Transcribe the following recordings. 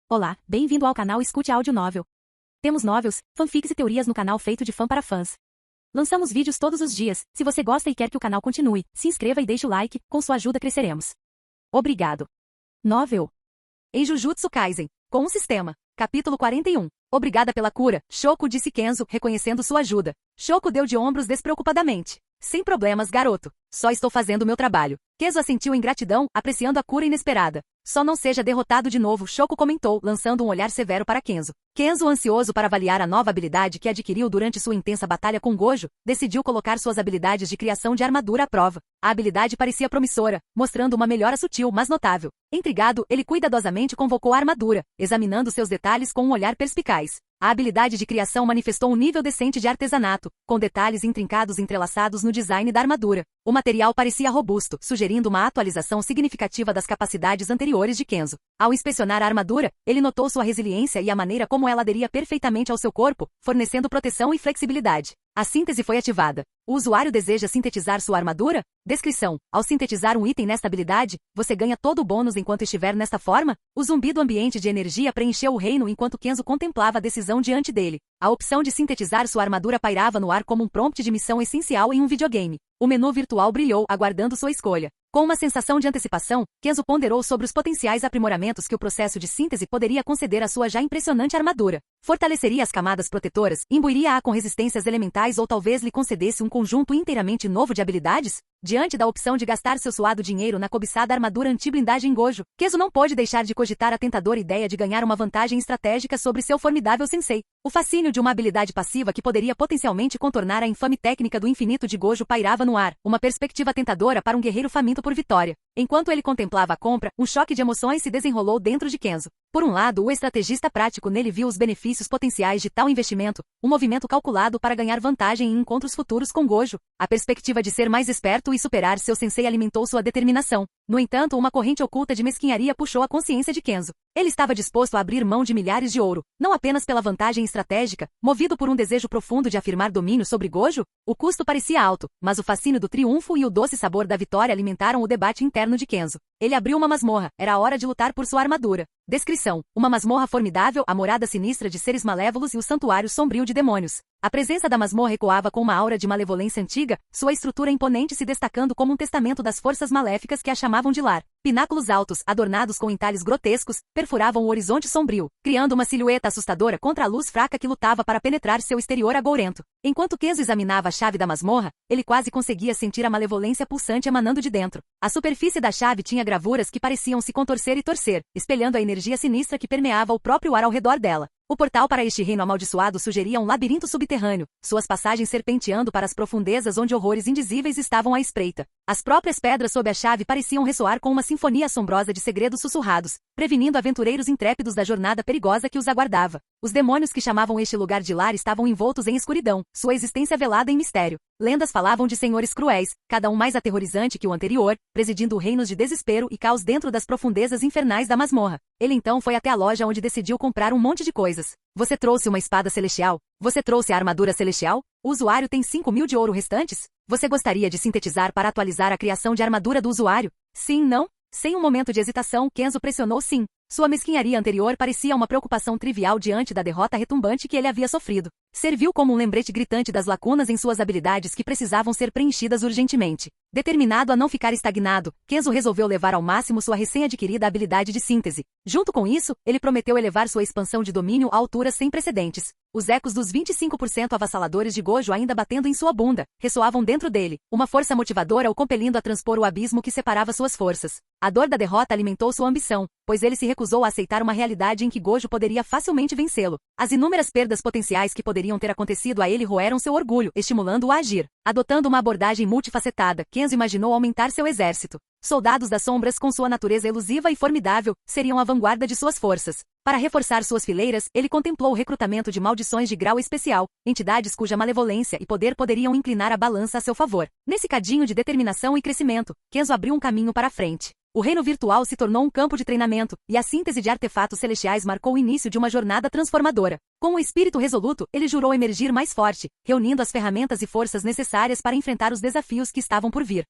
Olá, bem-vindo ao canal Escute Áudio Novel. Temos novels, fanfics e teorias no canal feito de fã para fãs. Lançamos vídeos todos os dias. Se você gosta e quer que o canal continue, se inscreva e deixe o like, com sua ajuda cresceremos. Obrigado. Novel. Em Jujutsu Kaisen, com um sistema. Capítulo 41. Obrigada pela cura, Shoko, disse Kenzo, reconhecendo sua ajuda. Shoko deu de ombros despreocupadamente. Sem problemas, garoto. Só estou fazendo meu trabalho. Kenzo assentiu em gratidão, apreciando a cura inesperada. Só não seja derrotado de novo, Shoko comentou, lançando um olhar severo para Kenzo. Kenzo, ansioso para avaliar a nova habilidade que adquiriu durante sua intensa batalha com Gojo, decidiu colocar suas habilidades de criação de armadura à prova. A habilidade parecia promissora, mostrando uma melhora sutil, mas notável. Intrigado, ele cuidadosamente convocou a armadura, examinando seus detalhes com um olhar perspicaz. A habilidade de criação manifestou um nível decente de artesanato, com detalhes intrincados entrelaçados no design da armadura. O material parecia robusto, sugerindo uma atualização significativa das capacidades anteriores de Kenzo. Ao inspecionar a armadura, ele notou sua resiliência e a maneira como ela aderia perfeitamente ao seu corpo, fornecendo proteção e flexibilidade. A síntese foi ativada. O usuário deseja sintetizar sua armadura? Descrição. Ao sintetizar um item nesta habilidade, você ganha todo o bônus enquanto estiver nesta forma? O zumbido ambiente de energia preencheu o reino enquanto Kenzo contemplava a decisão diante dele. A opção de sintetizar sua armadura pairava no ar como um prompt de missão essencial em um videogame. O menu virtual brilhou, aguardando sua escolha. Com uma sensação de antecipação, Kenzo ponderou sobre os potenciais aprimoramentos que o processo de síntese poderia conceder à sua já impressionante armadura. Fortaleceria as camadas protetoras, imbuiria-a com resistências elementais ou talvez lhe concedesse um conjunto inteiramente novo de habilidades? Diante da opção de gastar seu suado dinheiro na cobiçada armadura anti-blindagem Gojo, Kenzo não pôde deixar de cogitar a tentadora ideia de ganhar uma vantagem estratégica sobre seu formidável sensei. O fascínio de uma habilidade passiva que poderia potencialmente contornar a infame técnica do infinito de Gojo pairava no ar, uma perspectiva tentadora para um guerreiro faminto por vitória. Enquanto ele contemplava a compra, um choque de emoções se desenrolou dentro de Kenzo. Por um lado, o estrategista prático nele viu os benefícios potenciais de tal investimento, um movimento calculado para ganhar vantagem em encontros futuros com Gojo. A perspectiva de ser mais esperto e superar seu sensei alimentou sua determinação. No entanto, uma corrente oculta de mesquinharia puxou a consciência de Kenzo. Ele estava disposto a abrir mão de milhares de ouro, não apenas pela vantagem estratégica, movido por um desejo profundo de afirmar domínio sobre Gojo. O custo parecia alto, mas o fascínio do triunfo e o doce sabor da vitória alimentaram o debate interno de Kenzo. Ele abriu uma masmorra, era a hora de lutar por sua armadura. Descrição. Uma masmorra formidável, a morada sinistra de seres malévolos e o santuário sombrio de demônios. A presença da masmorra ecoava com uma aura de malevolência antiga, sua estrutura imponente se destacando como um testamento das forças maléficas que a chamavam de lar. Pináculos altos, adornados com entalhes grotescos, perfuravam o horizonte sombrio, criando uma silhueta assustadora contra a luz fraca que lutava para penetrar seu exterior agourento. Enquanto Kenzo examinava a chave da masmorra, ele quase conseguia sentir a malevolência pulsante emanando de dentro. A superfície da chave tinha gravuras que pareciam se contorcer e torcer, espelhando a energia sinistra que permeava o próprio ar ao redor dela. O portal para este reino amaldiçoado sugeria um labirinto subterrâneo, suas passagens serpenteando para as profundezas onde horrores indizíveis estavam à espreita. As próprias pedras sob a chave pareciam ressoar com uma sinfonia assombrosa de segredos sussurrados, prevenindo aventureiros intrépidos da jornada perigosa que os aguardava. Os demônios que chamavam este lugar de lar estavam envoltos em escuridão, sua existência velada em mistério. Lendas falavam de senhores cruéis, cada um mais aterrorizante que o anterior, presidindo reinos de desespero e caos dentro das profundezas infernais da masmorra. Ele então foi até a loja onde decidiu comprar um monte de coisas. Você trouxe uma espada celestial? Você trouxe a armadura celestial? O usuário tem 5.000 de ouro restantes? Você gostaria de sintetizar para atualizar a criação de armadura do usuário? Sim, não? Sem um momento de hesitação, Kenzo pressionou sim. Sua mesquinharia anterior parecia uma preocupação trivial diante da derrota retumbante que ele havia sofrido. Serviu como um lembrete gritante das lacunas em suas habilidades que precisavam ser preenchidas urgentemente. Determinado a não ficar estagnado, Kenzo resolveu levar ao máximo sua recém-adquirida habilidade de síntese. Junto com isso, ele prometeu elevar sua expansão de domínio a alturas sem precedentes. Os ecos dos 25% avassaladores de Gojo ainda batendo em sua bunda, ressoavam dentro dele, uma força motivadora o compelindo a transpor o abismo que separava suas forças. A dor da derrota alimentou sua ambição, pois ele se recusou a aceitar uma realidade em que Gojo poderia facilmente vencê-lo. As inúmeras perdas potenciais que poderiam ter acontecido a ele roeram seu orgulho, estimulando-o a agir. Adotando uma abordagem multifacetada, Kenzo imaginou aumentar seu exército. Soldados das sombras com sua natureza elusiva e formidável, seriam a vanguarda de suas forças. Para reforçar suas fileiras, ele contemplou o recrutamento de maldições de grau especial, entidades cuja malevolência e poder poderiam inclinar a balança a seu favor. Nesse cadinho de determinação e crescimento, Kenzo abriu um caminho para a frente. O reino virtual se tornou um campo de treinamento, e a síntese de artefatos celestiais marcou o início de uma jornada transformadora. Com um espírito resoluto, ele jurou emergir mais forte, reunindo as ferramentas e forças necessárias para enfrentar os desafios que estavam por vir.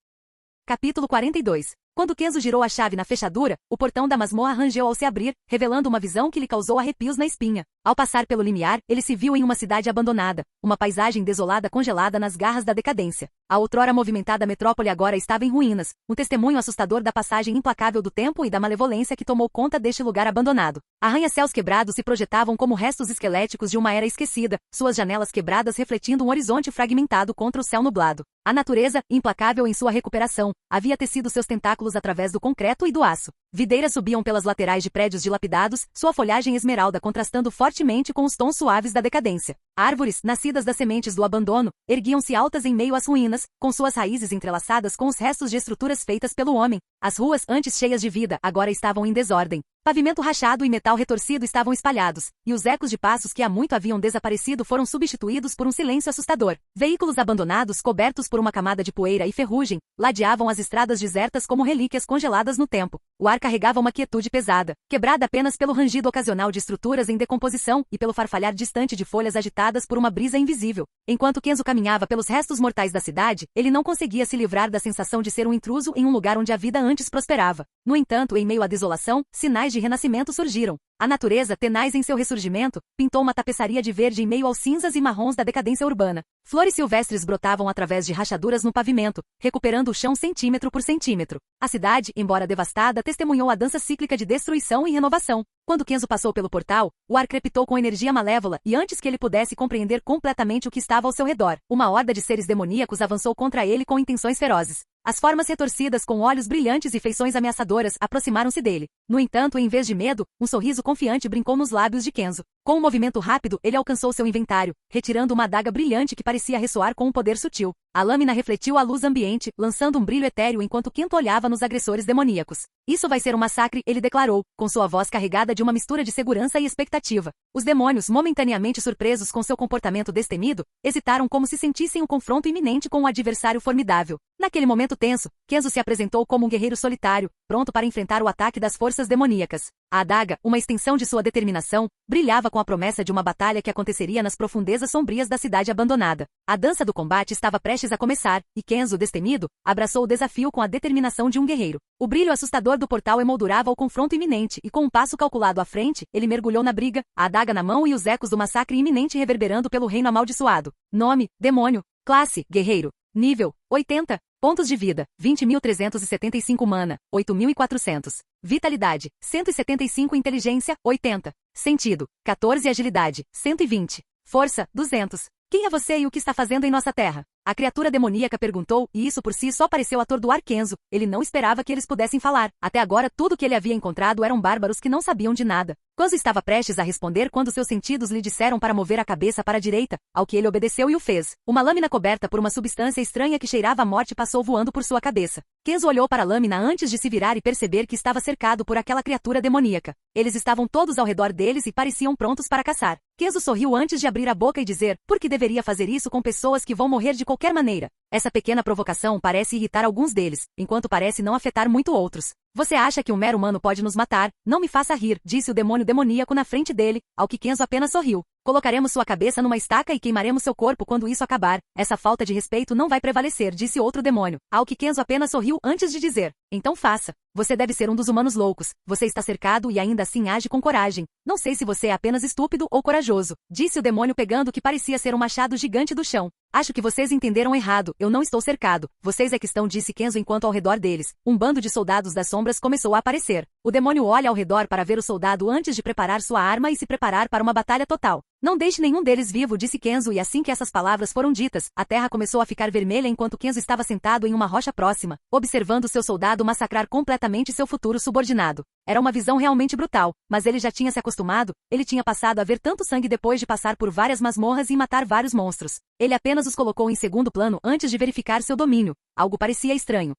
Capítulo 42. Quando Kenzo girou a chave na fechadura, o portão da masmorra rangeu ao se abrir, revelando uma visão que lhe causou arrepios na espinha. Ao passar pelo limiar, ele se viu em uma cidade abandonada, uma paisagem desolada congelada nas garras da decadência. A outrora movimentada metrópole agora estava em ruínas, um testemunho assustador da passagem implacável do tempo e da malevolência que tomou conta deste lugar abandonado. Arranha-céus quebrados se projetavam como restos esqueléticos de uma era esquecida, suas janelas quebradas refletindo um horizonte fragmentado contra o céu nublado. A natureza, implacável em sua recuperação, havia tecido seus tentáculos através do concreto e do aço. Videiras subiam pelas laterais de prédios dilapidados, sua folhagem esmeralda contrastando fortemente com os tons suaves da decadência. Árvores, nascidas das sementes do abandono, erguiam-se altas em meio às ruínas, com suas raízes entrelaçadas com os restos de estruturas feitas pelo homem. As ruas, antes cheias de vida, agora estavam em desordem. Pavimento rachado e metal retorcido estavam espalhados, e os ecos de passos que há muito haviam desaparecido foram substituídos por um silêncio assustador. Veículos abandonados, cobertos por uma camada de poeira e ferrugem, ladeavam as estradas desertas como relíquias congeladas no tempo. O ar carregava uma quietude pesada, quebrada apenas pelo rangido ocasional de estruturas em decomposição e pelo farfalhar distante de folhas agitadas por uma brisa invisível. Enquanto Kenzo caminhava pelos restos mortais da cidade, ele não conseguia se livrar da sensação de ser um intruso em um lugar onde a vida antes prosperava. No entanto, em meio à desolação, sinais de renascimento surgiram. A natureza, tenaz em seu ressurgimento, pintou uma tapeçaria de verde em meio aos cinzas e marrons da decadência urbana. Flores silvestres brotavam através de rachaduras no pavimento, recuperando o chão centímetro por centímetro. A cidade, embora devastada, testemunhou a dança cíclica de destruição e renovação. Quando Kenzo passou pelo portal, o ar crepitou com energia malévola e antes que ele pudesse compreender completamente o que estava ao seu redor, uma horda de seres demoníacos avançou contra ele com intenções ferozes. As formas retorcidas com olhos brilhantes e feições ameaçadoras aproximaram-se dele. No entanto, em vez de medo, um sorriso confiante brincou nos lábios de Kenzo. Com um movimento rápido, ele alcançou seu inventário, retirando uma adaga brilhante que parecia ressoar com um poder sutil. A lâmina refletiu a luz ambiente, lançando um brilho etéreo enquanto Kenzo olhava nos agressores demoníacos. Isso vai ser um massacre, ele declarou, com sua voz carregada de uma mistura de segurança e expectativa. Os demônios, momentaneamente surpresos com seu comportamento destemido, hesitaram como se sentissem um confronto iminente com um adversário formidável. Naquele momento tenso, Kenzo se apresentou como um guerreiro solitário, pronto para enfrentar o ataque das forças demoníacas. A adaga, uma extensão de sua determinação, brilhava com a promessa de uma batalha que aconteceria nas profundezas sombrias da cidade abandonada. A dança do combate estava prestes a começar, e Kenzo, destemido, abraçou o desafio com a determinação de um guerreiro. O brilho assustador do portal emoldurava o confronto iminente e com um passo calculado à frente, ele mergulhou na briga, a adaga na mão e os ecos do massacre iminente reverberando pelo reino amaldiçoado. Nome, demônio. Classe, guerreiro. Nível, 80. Pontos de vida, 20.375 mana, 8.400. Vitalidade, 175 inteligência, 80. Sentido, 14 agilidade, 120. Força, 200. Quem é você e o que está fazendo em nossa terra? A criatura demoníaca perguntou, e isso por si só pareceu atordoar Kenzo. Ele não esperava que eles pudessem falar. Até agora tudo que ele havia encontrado eram bárbaros que não sabiam de nada. Kenzo estava prestes a responder quando seus sentidos lhe disseram para mover a cabeça para a direita, ao que ele obedeceu e o fez. Uma lâmina coberta por uma substância estranha que cheirava a morte passou voando por sua cabeça. Kenzo olhou para a lâmina antes de se virar e perceber que estava cercado por aquela criatura demoníaca. Eles estavam todos ao redor deles e pareciam prontos para caçar. Kenzo sorriu antes de abrir a boca e dizer, por que deveria fazer isso com pessoas que vão morrer de qualquer maneira? Essa pequena provocação parece irritar alguns deles, enquanto parece não afetar muito outros. Você acha que um mero humano pode nos matar? Não me faça rir, disse o demônio demoníaco na frente dele, ao que Kenzo apenas sorriu. Colocaremos sua cabeça numa estaca e queimaremos seu corpo quando isso acabar. Essa falta de respeito não vai prevalecer, disse outro demônio, ao que Kenzo apenas sorriu antes de dizer, então faça. Você deve ser um dos humanos loucos. Você está cercado e ainda assim age com coragem. Não sei se você é apenas estúpido ou corajoso, disse o demônio pegando o que parecia ser um machado gigante do chão. Acho que vocês entenderam errado, eu não estou cercado. Vocês é que estão, disse Kenzo enquanto ao redor deles, um bando de soldados das sombras começou a aparecer. O demônio olha ao redor para ver o soldado antes de preparar sua arma e se preparar para uma batalha total. Não deixe nenhum deles vivo, disse Kenzo e assim que essas palavras foram ditas, a terra começou a ficar vermelha enquanto Kenzo estava sentado em uma rocha próxima, observando seu soldado massacrar completamente seu futuro subordinado. Era uma visão realmente brutal, mas ele já tinha se acostumado, ele tinha passado a ver tanto sangue depois de passar por várias masmorras e matar vários monstros. Ele apenas os colocou em segundo plano antes de verificar seu domínio. Algo parecia estranho.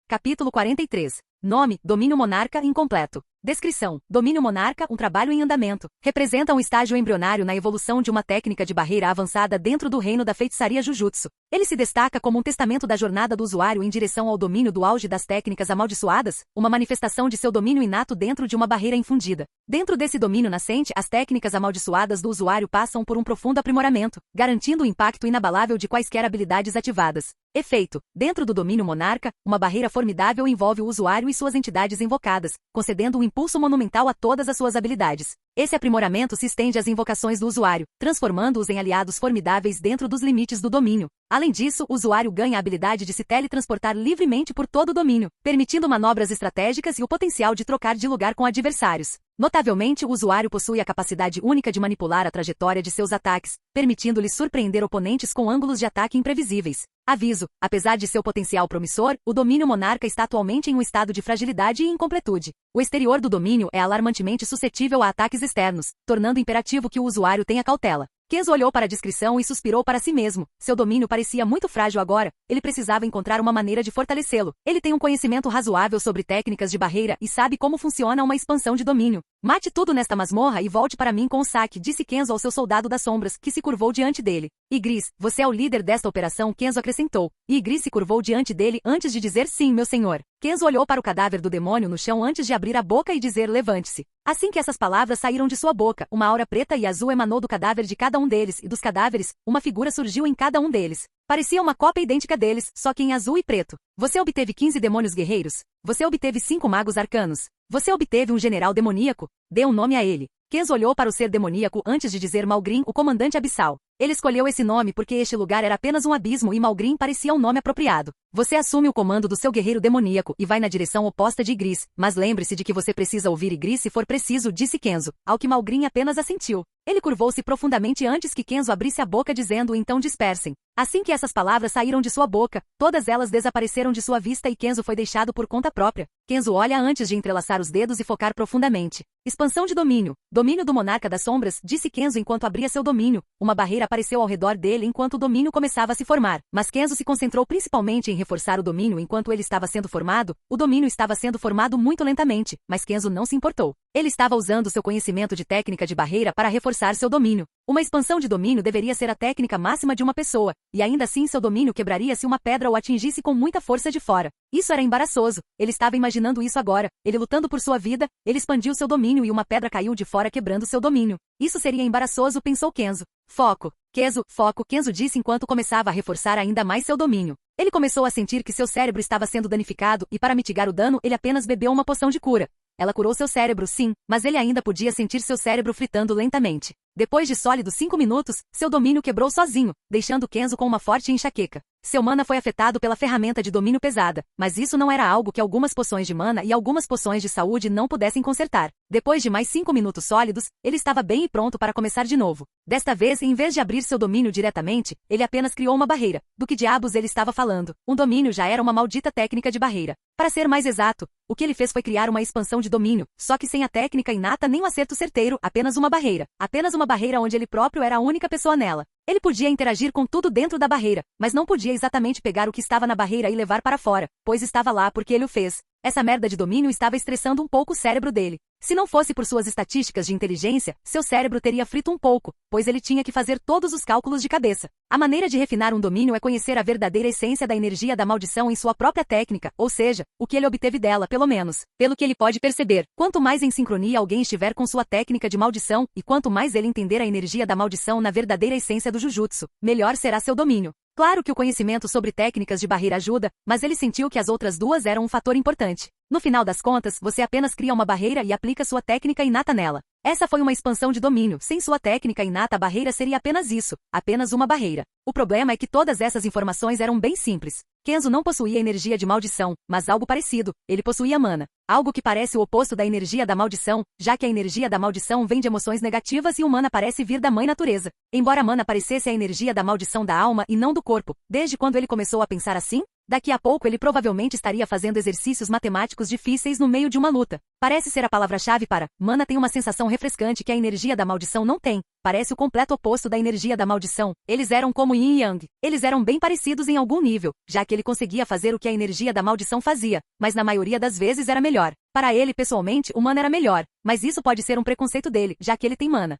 Capítulo 43. Nome, domínio monarca incompleto. Descrição: Domínio Monarca, um trabalho em andamento. Representa um estágio embrionário na evolução de uma técnica de barreira avançada dentro do reino da feitiçaria Jujutsu. Ele se destaca como um testamento da jornada do usuário em direção ao domínio do auge das técnicas amaldiçoadas, uma manifestação de seu domínio inato dentro de uma barreira infundida. Dentro desse domínio nascente, as técnicas amaldiçoadas do usuário passam por um profundo aprimoramento, garantindo o impacto inabalável de quaisquer habilidades ativadas. Efeito: dentro do domínio monarca, uma barreira formidável envolve o usuário e suas entidades invocadas, concedendo um impulso monumental a todas as suas habilidades. Esse aprimoramento se estende às invocações do usuário, transformando-os em aliados formidáveis dentro dos limites do domínio. Além disso, o usuário ganha a habilidade de se teletransportar livremente por todo o domínio, permitindo manobras estratégicas e o potencial de trocar de lugar com adversários. Notavelmente, o usuário possui a capacidade única de manipular a trajetória de seus ataques, permitindo-lhe surpreender oponentes com ângulos de ataque imprevisíveis. Aviso: apesar de seu potencial promissor, o domínio monarca está atualmente em um estado de fragilidade e incompletude. O exterior do domínio é alarmantemente suscetível a ataques externos, tornando imperativo que o usuário tenha cautela. Kenzo olhou para a descrição e suspirou para si mesmo. Seu domínio parecia muito frágil agora, ele precisava encontrar uma maneira de fortalecê-lo. Ele tem um conhecimento razoável sobre técnicas de barreira e sabe como funciona uma expansão de domínio. Mate tudo nesta masmorra e volte para mim com o saque, disse Kenzo ao seu soldado das sombras, que se curvou diante dele. Igris, você é o líder desta operação, Kenzo acrescentou. E Igris se curvou diante dele antes de dizer sim, meu senhor. Kenzo olhou para o cadáver do demônio no chão antes de abrir a boca e dizer levante-se. Assim que essas palavras saíram de sua boca, uma aura preta e azul emanou do cadáver de cada um deles, e dos cadáveres, uma figura surgiu em cada um deles. Parecia uma cópia idêntica deles, só que em azul e preto. Você obteve 15 demônios guerreiros. Você obteve 5 magos arcanos. Você obteve um general demoníaco. Dê um nome a ele. Kenzo olhou para o ser demoníaco antes de dizer Malgrim, o comandante abissal. Ele escolheu esse nome porque este lugar era apenas um abismo e Malgrim parecia um nome apropriado. Você assume o comando do seu guerreiro demoníaco e vai na direção oposta de Igris, mas lembre-se de que você precisa ouvir Igris se for preciso, disse Kenzo, ao que Malgrim apenas assentiu. Ele curvou-se profundamente antes que Kenzo abrisse a boca dizendo então dispersem. Assim que essas palavras saíram de sua boca, todas elas desapareceram de sua vista e Kenzo foi deixado por conta própria. Kenzo olha antes de entrelaçar os dedos e focar profundamente. Expansão de domínio. Domínio do monarca das sombras, disse Kenzo enquanto abria seu domínio. Uma barreira apareceu ao redor dele enquanto o domínio começava a se formar. Mas Kenzo se concentrou principalmente em reforçar o domínio enquanto ele estava sendo formado. O domínio estava sendo formado muito lentamente, mas Kenzo não se importou. Ele estava usando seu conhecimento de técnica de barreira para reforçar seu domínio. Uma expansão de domínio deveria ser a técnica máxima de uma pessoa, e ainda assim seu domínio quebraria se uma pedra o atingisse com muita força de fora. Isso era embaraçoso. Ele estava imaginando isso agora. Ele lutando por sua vida, ele expandiu seu domínio e uma pedra caiu de fora quebrando seu domínio. Isso seria embaraçoso, pensou Kenzo. Foco. Kenzo disse enquanto começava a reforçar ainda mais seu domínio. Ele começou a sentir que seu cérebro estava sendo danificado e para mitigar o dano ele apenas bebeu uma poção de cura. Ela curou seu cérebro, sim, mas ele ainda podia sentir seu cérebro fritando lentamente. Depois de sólidos 5 minutos, seu domínio quebrou sozinho, deixando Kenzo com uma forte enxaqueca. Seu mana foi afetado pela ferramenta de domínio pesada, mas isso não era algo que algumas poções de mana e algumas poções de saúde não pudessem consertar. Depois de mais 5 minutos sólidos, ele estava bem e pronto para começar de novo. Desta vez, em vez de abrir seu domínio diretamente, ele apenas criou uma barreira. Do que diabos ele estava falando? Um domínio já era uma maldita técnica de barreira. Para ser mais exato, o que ele fez foi criar uma expansão de domínio, só que sem a técnica inata nem um acerto certeiro, apenas uma barreira. Apenas uma barreira onde ele próprio era a única pessoa nela. Ele podia interagir com tudo dentro da barreira, mas não podia exatamente pegar o que estava na barreira e levar para fora, pois estava lá porque ele o fez. Essa merda de domínio estava estressando um pouco o cérebro dele. Se não fosse por suas estatísticas de inteligência, seu cérebro teria frito um pouco, pois ele tinha que fazer todos os cálculos de cabeça. A maneira de refinar um domínio é conhecer a verdadeira essência da energia da maldição em sua própria técnica, ou seja, o que ele obteve dela, pelo menos. Pelo que ele pode perceber, quanto mais em sincronia alguém estiver com sua técnica de maldição, e quanto mais ele entender a energia da maldição na verdadeira essência do Jujutsu, melhor será seu domínio. Claro que o conhecimento sobre técnicas de barreira ajuda, mas ele sentiu que as outras duas eram um fator importante. No final das contas, você apenas cria uma barreira e aplica sua técnica inata nela. Essa foi uma expansão de domínio. Sem sua técnica inata, a barreira seria apenas isso, apenas uma barreira. O problema é que todas essas informações eram bem simples. Kenzo não possuía energia de maldição, mas algo parecido. Ele possuía mana. Algo que parece o oposto da energia da maldição, já que a energia da maldição vem de emoções negativas e o mana parece vir da mãe natureza. Embora mana parecesse a energia da maldição da alma e não do corpo, desde quando ele começou a pensar assim? Daqui a pouco ele provavelmente estaria fazendo exercícios matemáticos difíceis no meio de uma luta. Parece ser a palavra-chave para Mana tem uma sensação refrescante que a energia da maldição não tem. Parece o completo oposto da energia da maldição. Eles eram como Yin e Yang. Eles eram bem parecidos em algum nível, já que ele conseguia fazer o que a energia da maldição fazia, mas na maioria das vezes era melhor. Para ele, pessoalmente, o Mana era melhor, mas isso pode ser um preconceito dele, já que ele tem Mana.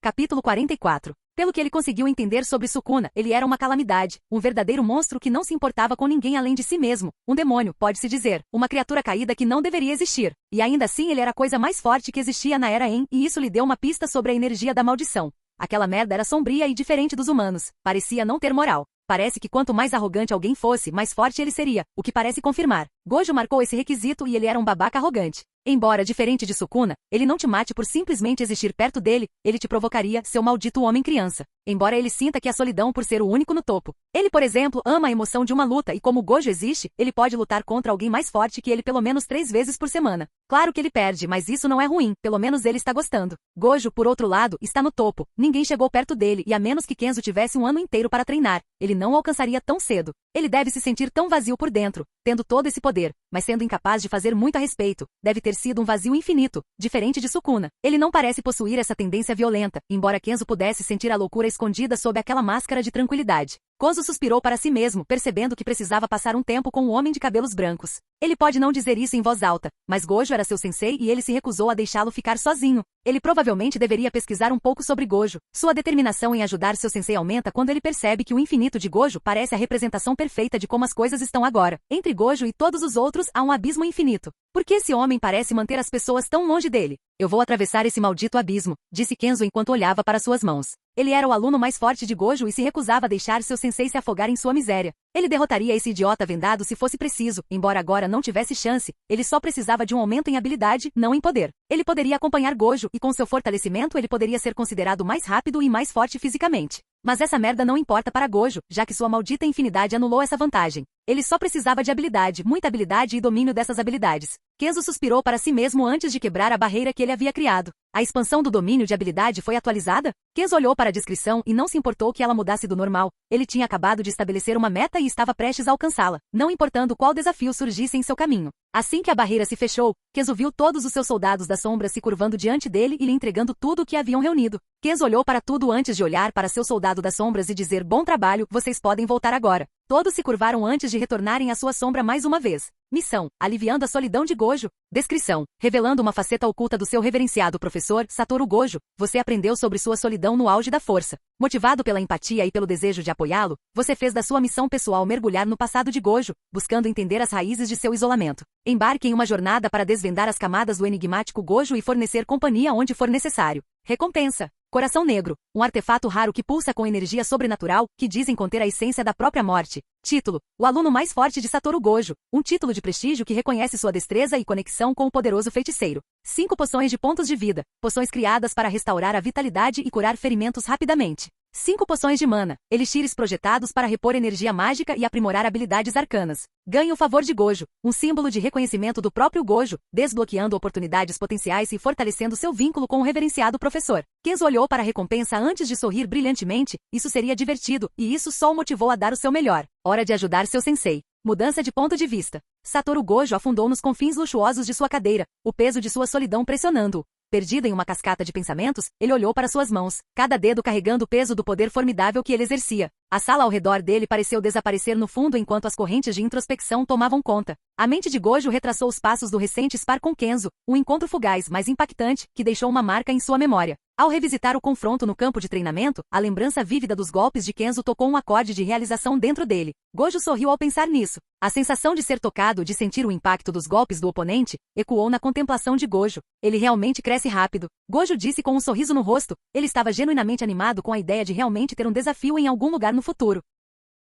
Capítulo 44. Pelo que ele conseguiu entender sobre Sukuna, ele era uma calamidade, um verdadeiro monstro que não se importava com ninguém além de si mesmo, um demônio, pode-se dizer, uma criatura caída que não deveria existir. E ainda assim ele era a coisa mais forte que existia na Era En, e isso lhe deu uma pista sobre a energia da maldição. Aquela merda era sombria e diferente dos humanos, parecia não ter moral. Parece que quanto mais arrogante alguém fosse, mais forte ele seria, o que parece confirmar. Gojo marcou esse requisito e ele era um babaca arrogante. Embora diferente de Sukuna, ele não te mate por simplesmente existir perto dele, ele te provocaria, seu maldito homem-criança. Embora ele sinta que a solidão por ser o único no topo. Ele, por exemplo, ama a emoção de uma luta e como Gojo existe, ele pode lutar contra alguém mais forte que ele pelo menos 3 vezes por semana. Claro que ele perde, mas isso não é ruim, pelo menos ele está gostando. Gojo, por outro lado, está no topo. Ninguém chegou perto dele e a menos que Kenzo tivesse um ano inteiro para treinar, ele não alcançaria tão cedo. Ele deve se sentir tão vazio por dentro, tendo todo esse poder, mas sendo incapaz de fazer muito a respeito. Deve ter sido um vazio infinito, diferente de Sukuna. Ele não parece possuir essa tendência violenta, embora Kenzo pudesse sentir a loucura escondida sob aquela máscara de tranquilidade. Kozo suspirou para si mesmo, percebendo que precisava passar um tempo com o homem de cabelos brancos. Ele pode não dizer isso em voz alta, mas Gojo era seu sensei e ele se recusou a deixá-lo ficar sozinho. Ele provavelmente deveria pesquisar um pouco sobre Gojo. Sua determinação em ajudar seu sensei aumenta quando ele percebe que o infinito de Gojo parece a representação perfeita de como as coisas estão agora. Entre Gojo e todos os outros há um abismo infinito. Por que esse homem parece manter as pessoas tão longe dele? Eu vou atravessar esse maldito abismo, disse Kenzo enquanto olhava para suas mãos. Ele era o aluno mais forte de Gojo e se recusava a deixar seu sensei se afogar em sua miséria. Ele derrotaria esse idiota vendado se fosse preciso, embora agora não tivesse chance, ele só precisava de um aumento em habilidade, não em poder. Ele poderia acompanhar Gojo e com seu fortalecimento ele poderia ser considerado mais rápido e mais forte fisicamente. Mas essa merda não importa para Gojo, já que sua maldita infinidade anulou essa vantagem. Ele só precisava de habilidade, muita habilidade e domínio dessas habilidades. Kenzo suspirou para si mesmo antes de quebrar a barreira que ele havia criado. A expansão do domínio de habilidade foi atualizada? Kenzo olhou para a descrição e não se importou que ela mudasse do normal. Ele tinha acabado de estabelecer uma meta e estava prestes a alcançá-la, não importando qual desafio surgisse em seu caminho. Assim que a barreira se fechou, Kenzo viu todos os seus soldados da sombra se curvando diante dele e lhe entregando tudo o que haviam reunido. Kenzo olhou para tudo antes de olhar para seu soldado das sombras e dizer: bom trabalho, vocês podem voltar agora. Todos se curvaram antes de retornarem à sua sombra mais uma vez. Missão: aliviando a solidão de Gojo. Descrição: revelando uma faceta oculta do seu reverenciado professor, Satoru Gojo, você aprendeu sobre sua solidão no auge da força. Motivado pela empatia e pelo desejo de apoiá-lo, você fez da sua missão pessoal mergulhar no passado de Gojo, buscando entender as raízes de seu isolamento. Embarque em uma jornada para desvendar as camadas do enigmático Gojo e fornecer companhia onde for necessário. Recompensa: Coração Negro, um artefato raro que pulsa com energia sobrenatural, que dizem conter a essência da própria morte. Título: o aluno mais forte de Satoru Gojo, um título de prestígio que reconhece sua destreza e conexão com o poderoso feiticeiro. 5 poções de pontos de vida, poções criadas para restaurar a vitalidade e curar ferimentos rapidamente. 5 poções de mana, elixires projetados para repor energia mágica e aprimorar habilidades arcanas. Ganhe o favor de Gojo, um símbolo de reconhecimento do próprio Gojo, desbloqueando oportunidades potenciais e fortalecendo seu vínculo com o reverenciado professor. Kenzo olhou para a recompensa antes de sorrir brilhantemente, isso seria divertido, e isso só o motivou a dar o seu melhor. Hora de ajudar seu sensei. Mudança de ponto de vista. Satoru Gojo afundou nos confins luxuosos de sua cadeira, o peso de sua solidão pressionando-o. Perdido em uma cascata de pensamentos, ele olhou para suas mãos, cada dedo carregando o peso do poder formidável que ele exercia. A sala ao redor dele pareceu desaparecer no fundo enquanto as correntes de introspecção tomavam conta. A mente de Gojo retraçou os passos do recente spar com Kenzo, um encontro fugaz, mas impactante, que deixou uma marca em sua memória. Ao revisitar o confronto no campo de treinamento, a lembrança vívida dos golpes de Kenzo tocou um acorde de realização dentro dele. Gojo sorriu ao pensar nisso. A sensação de ser tocado, de sentir o impacto dos golpes do oponente, ecoou na contemplação de Gojo. Ele realmente cresce rápido. Gojo disse com um sorriso no rosto. Ele estava genuinamente animado com a ideia de realmente ter um desafio em algum lugar no futuro.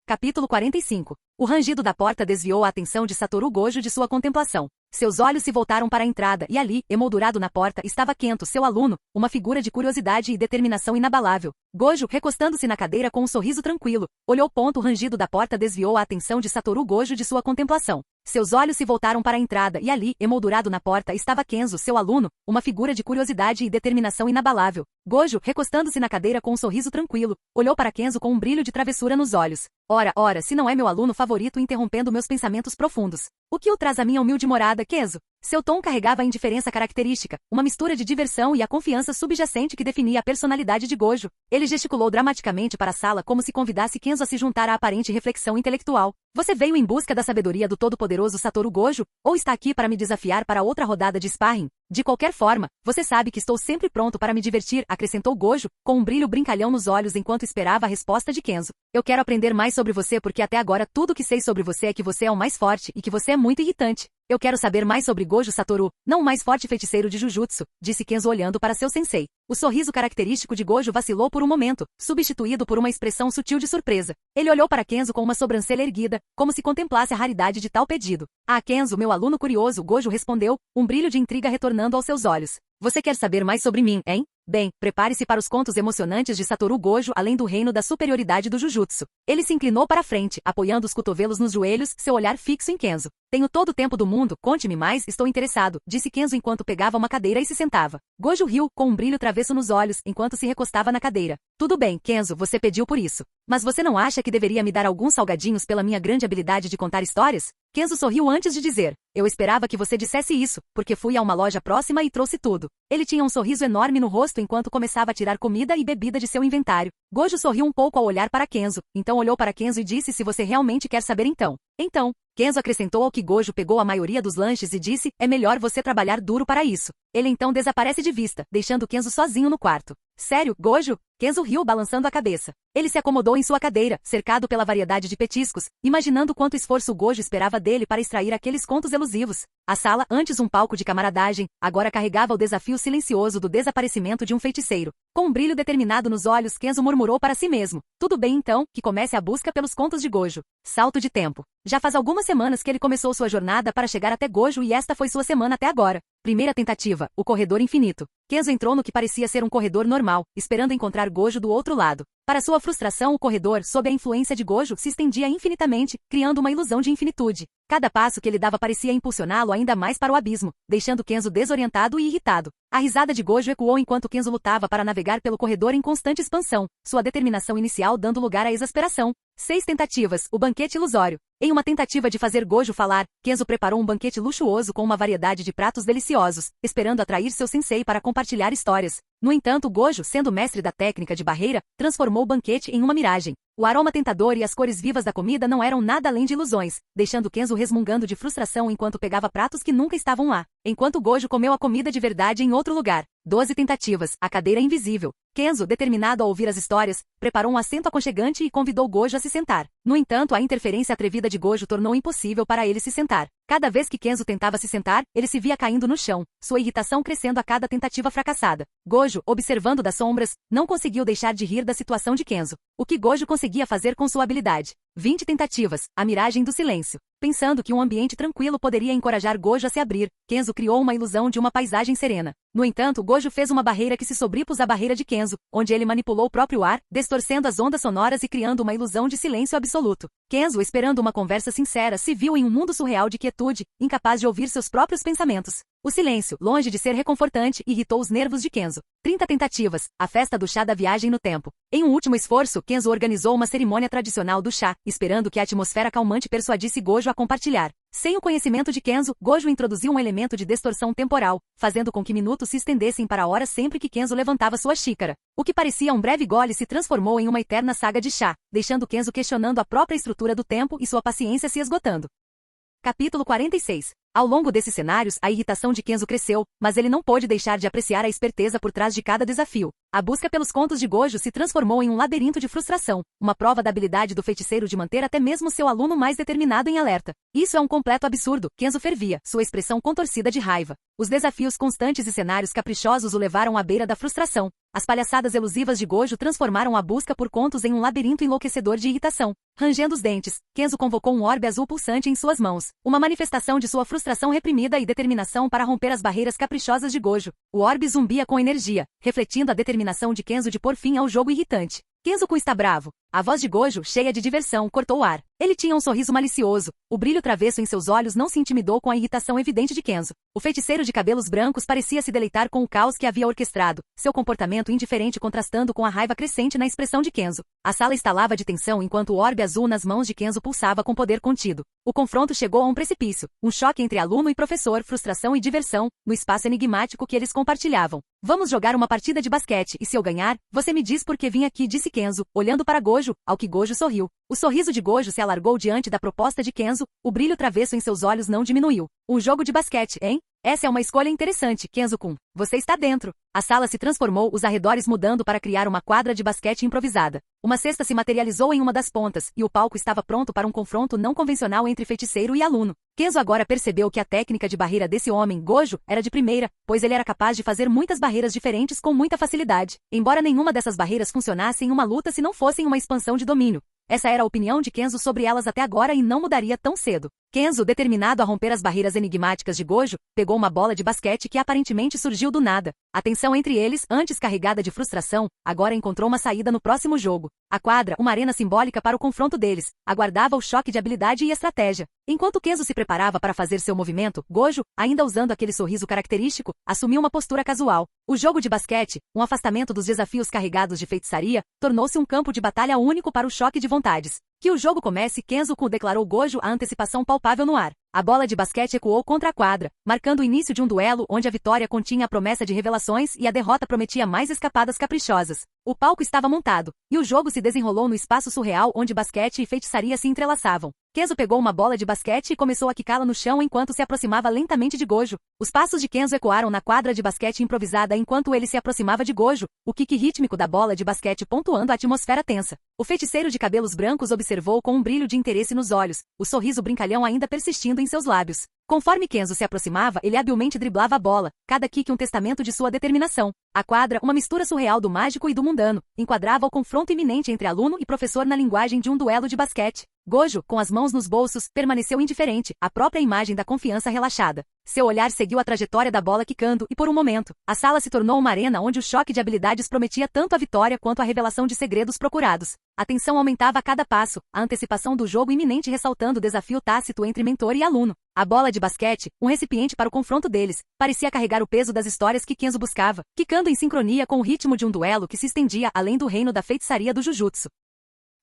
Capítulo 45. O rangido da porta desviou a atenção de Satoru Gojo de sua contemplação. Seus olhos se voltaram para a entrada e ali, emoldurado na porta, estava Kento, seu aluno, uma figura de curiosidade e determinação inabalável. Gojo, recostando-se na cadeira com um sorriso tranquilo, olhou o ponto rangido da porta desviou a atenção de Satoru Gojo de sua contemplação. Seus olhos se voltaram para a entrada e ali, emoldurado na porta, estava Kenzo, seu aluno, uma figura de curiosidade e determinação inabalável. Gojo, recostando-se na cadeira com um sorriso tranquilo, olhou para Kenzo com um brilho de travessura nos olhos. Ora, se não é meu aluno favorito interrompendo meus pensamentos profundos. O que o traz à minha humilde morada, Kenzo? Seu tom carregava a indiferença característica, uma mistura de diversão e a confiança subjacente que definia a personalidade de Gojo. Ele gesticulou dramaticamente para a sala como se convidasse Kenzo a se juntar à aparente reflexão intelectual. Você veio em busca da sabedoria do todo-poderoso Satoru Gojo, ou está aqui para me desafiar para outra rodada de sparring? De qualquer forma, você sabe que estou sempre pronto para me divertir, acrescentou Gojo, com um brilho brincalhão nos olhos enquanto esperava a resposta de Kenzo. Eu quero aprender mais sobre você porque até agora tudo que sei sobre você é que você é o mais forte e que você é muito irritante. Eu quero saber mais sobre Gojo Satoru, não o mais forte feiticeiro de Jujutsu, disse Kenzo olhando para seu sensei. O sorriso característico de Gojo vacilou por um momento, substituído por uma expressão sutil de surpresa. Ele olhou para Kenzo com uma sobrancelha erguida, como se contemplasse a raridade de tal pedido. Ah, Kenzo, meu aluno curioso, Gojo respondeu, um brilho de intriga retornando aos seus olhos. Você quer saber mais sobre mim, hein? Bem, prepare-se para os contos emocionantes de Satoru Gojo além do reino da superioridade do Jujutsu. Ele se inclinou para a frente, apoiando os cotovelos nos joelhos, seu olhar fixo em Kenzo. Tenho todo o tempo do mundo, conte-me mais, estou interessado, disse Kenzo enquanto pegava uma cadeira e se sentava. Gojo riu, com um brilho travesso nos olhos, enquanto se recostava na cadeira. Tudo bem, Kenzo, você pediu por isso. Mas você não acha que deveria me dar alguns salgadinhos pela minha grande habilidade de contar histórias? Kenzo sorriu antes de dizer. Eu esperava que você dissesse isso, porque fui a uma loja próxima e trouxe tudo. Ele tinha um sorriso enorme no rosto enquanto começava a tirar comida e bebida de seu inventário. Gojo sorriu um pouco ao olhar para Kenzo, então olhou para Kenzo e disse se você realmente quer saber então. Kenzo acrescentou ao que Gojo pegou a maioria dos lanches e disse, é melhor você trabalhar duro para isso. Ele então desaparece de vista, deixando Kenzo sozinho no quarto. Sério, Gojo? Kenzo riu balançando a cabeça. Ele se acomodou em sua cadeira, cercado pela variedade de petiscos, imaginando quanto esforço Gojo esperava dele para extrair aqueles contos elusivos. A sala, antes um palco de camaradagem, agora carregava o desafio silencioso do desaparecimento de um feiticeiro. Com um brilho determinado nos olhos, Kenzo murmurou para si mesmo. Tudo bem então, que comece a busca pelos contos de Gojo. Salto de tempo. Já faz algumas semanas que ele começou sua jornada para chegar até Gojo e esta foi sua semana até agora. Primeira tentativa, o corredor infinito. Kenzo entrou no que parecia ser um corredor normal, esperando encontrar Gojo do outro lado. Para sua frustração, o corredor, sob a influência de Gojo, se estendia infinitamente, criando uma ilusão de infinitude. Cada passo que ele dava parecia impulsioná-lo ainda mais para o abismo, deixando Kenzo desorientado e irritado. A risada de Gojo ecoou enquanto Kenzo lutava para navegar pelo corredor em constante expansão, sua determinação inicial dando lugar à exasperação. 6 tentativas, o banquete ilusório. Em uma tentativa de fazer Gojo falar, Kenzo preparou um banquete luxuoso com uma variedade de pratos deliciosos, esperando atrair seu sensei para compartilhar histórias. No entanto, Gojo, sendo mestre da técnica de barreira, transformou o banquete em uma miragem. O aroma tentador e as cores vivas da comida não eram nada além de ilusões, deixando Kenzo resmungando de frustração enquanto pegava pratos que nunca estavam lá. Enquanto Gojo comeu a comida de verdade em outro lugar. 12 tentativas, a cadeira invisível. Kenzo, determinado a ouvir as histórias, preparou um assento aconchegante e convidou Gojo a se sentar. No entanto, a interferência atrevida de Gojo tornou impossível para ele se sentar. Cada vez que Kenzo tentava se sentar, ele se via caindo no chão, sua irritação crescendo a cada tentativa fracassada. Gojo, observando das sombras, não conseguiu deixar de rir da situação de Kenzo. O que Gojo conseguia fazer com sua habilidade? 20 tentativas, a miragem do silêncio. Pensando que um ambiente tranquilo poderia encorajar Gojo a se abrir, Kenzo criou uma ilusão de uma paisagem serena. No entanto, Gojo fez uma barreira que se sobrepôs à barreira de Kenzo, onde ele manipulou o próprio ar, distorcendo as ondas sonoras e criando uma ilusão de silêncio absoluto. Kenzo, esperando uma conversa sincera, se viu em um mundo surreal de quietude, incapaz de ouvir seus próprios pensamentos. O silêncio, longe de ser reconfortante, irritou os nervos de Kenzo. 30 tentativas, a festa do chá da viagem no tempo. Em um último esforço, Kenzo organizou uma cerimônia tradicional do chá, esperando que a atmosfera calmante persuadisse Gojo a compartilhar. Sem o conhecimento de Kenzo, Gojo introduziu um elemento de distorção temporal, fazendo com que minutos se estendessem para horas sempre que Kenzo levantava sua xícara. O que parecia um breve gole se transformou em uma eterna saga de chá, deixando Kenzo questionando a própria estrutura do tempo e sua paciência se esgotando. Capítulo 46. Ao longo desses cenários, a irritação de Kenzo cresceu, mas ele não pôde deixar de apreciar a esperteza por trás de cada desafio. A busca pelos contos de Gojo se transformou em um labirinto de frustração, uma prova da habilidade do feiticeiro de manter até mesmo seu aluno mais determinado em alerta. Isso é um completo absurdo, Kenzo fervia, sua expressão contorcida de raiva. Os desafios constantes e cenários caprichosos o levaram à beira da frustração. As palhaçadas elusivas de Gojo transformaram a busca por contos em um labirinto enlouquecedor de irritação. Rangendo os dentes, Kenzo convocou um orbe azul pulsante em suas mãos, uma manifestação de sua frustração reprimida e determinação para romper as barreiras caprichosas de Gojo. O orbe zumbia com energia, refletindo a determinação de Kenzo de pôr fim ao jogo irritante. Kenzo-kun está bravo. A voz de Gojo, cheia de diversão, cortou o ar. Ele tinha um sorriso malicioso. O brilho travesso em seus olhos não se intimidou com a irritação evidente de Kenzo. O feiticeiro de cabelos brancos parecia se deleitar com o caos que havia orquestrado, seu comportamento indiferente contrastando com a raiva crescente na expressão de Kenzo. A sala estalava de tensão enquanto o orbe azul nas mãos de Kenzo pulsava com poder contido. O confronto chegou a um precipício, um choque entre aluno e professor, frustração e diversão, no espaço enigmático que eles compartilhavam. Vamos jogar uma partida de basquete e se eu ganhar, você me diz por que vim aqui, disse Kenzo, olhando para Gojo, ao que Gojo sorriu. O sorriso de Gojo se alargou diante da proposta de Kenzo, o brilho travesso em seus olhos não diminuiu. Um jogo de basquete, hein? Essa é uma escolha interessante, Kenzo-kun. Você está dentro. A sala se transformou, os arredores mudando para criar uma quadra de basquete improvisada. Uma cesta se materializou em uma das pontas, e o palco estava pronto para um confronto não convencional entre feiticeiro e aluno. Kenzo agora percebeu que a técnica de barreira desse homem, Gojo, era de primeira, pois ele era capaz de fazer muitas barreiras diferentes com muita facilidade, embora nenhuma dessas barreiras funcionasse em uma luta se não fossem uma expansão de domínio. Essa era a opinião de Kenzo sobre elas até agora e não mudaria tão cedo. Kenzo, determinado a romper as barreiras enigmáticas de Gojo, pegou uma bola de basquete que aparentemente surgiu do nada. A tensão entre eles, antes carregada de frustração, agora encontrou uma saída no próximo jogo. A quadra, uma arena simbólica para o confronto deles, aguardava o choque de habilidade e estratégia. Enquanto Kenzo se preparava para fazer seu movimento, Gojo, ainda usando aquele sorriso característico, assumiu uma postura casual. O jogo de basquete, um afastamento dos desafios carregados de feitiçaria, tornou-se um campo de batalha único para o choque de vontades. Que o jogo comece, Kenzo-kun, declarou Gojo, a antecipação palpável no ar. A bola de basquete ecoou contra a quadra, marcando o início de um duelo onde a vitória continha a promessa de revelações e a derrota prometia mais escapadas caprichosas. O palco estava montado, e o jogo se desenrolou no espaço surreal onde basquete e feitiçaria se entrelaçavam. Kenzo pegou uma bola de basquete e começou a quicá-la no chão enquanto se aproximava lentamente de Gojo. Os passos de Kenzo ecoaram na quadra de basquete improvisada enquanto ele se aproximava de Gojo, o quique rítmico da bola de basquete pontuando a atmosfera tensa. O feiticeiro de cabelos brancos observou com um brilho de interesse nos olhos, o sorriso brincalhão ainda persistindo em seus lábios. Conforme Kenzo se aproximava, ele habilmente driblava a bola, cada kick um testamento de sua determinação. A quadra, uma mistura surreal do mágico e do mundano, enquadrava o confronto iminente entre aluno e professor na linguagem de um duelo de basquete. Gojo, com as mãos nos bolsos, permaneceu indiferente, a própria imagem da confiança relaxada. Seu olhar seguiu a trajetória da bola quicando e, por um momento, a sala se tornou uma arena onde o choque de habilidades prometia tanto a vitória quanto a revelação de segredos procurados. A tensão aumentava a cada passo, a antecipação do jogo iminente ressaltando o desafio tácito entre mentor e aluno. A bola de basquete, um recipiente para o confronto deles, parecia carregar o peso das histórias que Kenzo buscava, quicando em sincronia com o ritmo de um duelo que se estendia além do reino da feitiçaria do Jujutsu.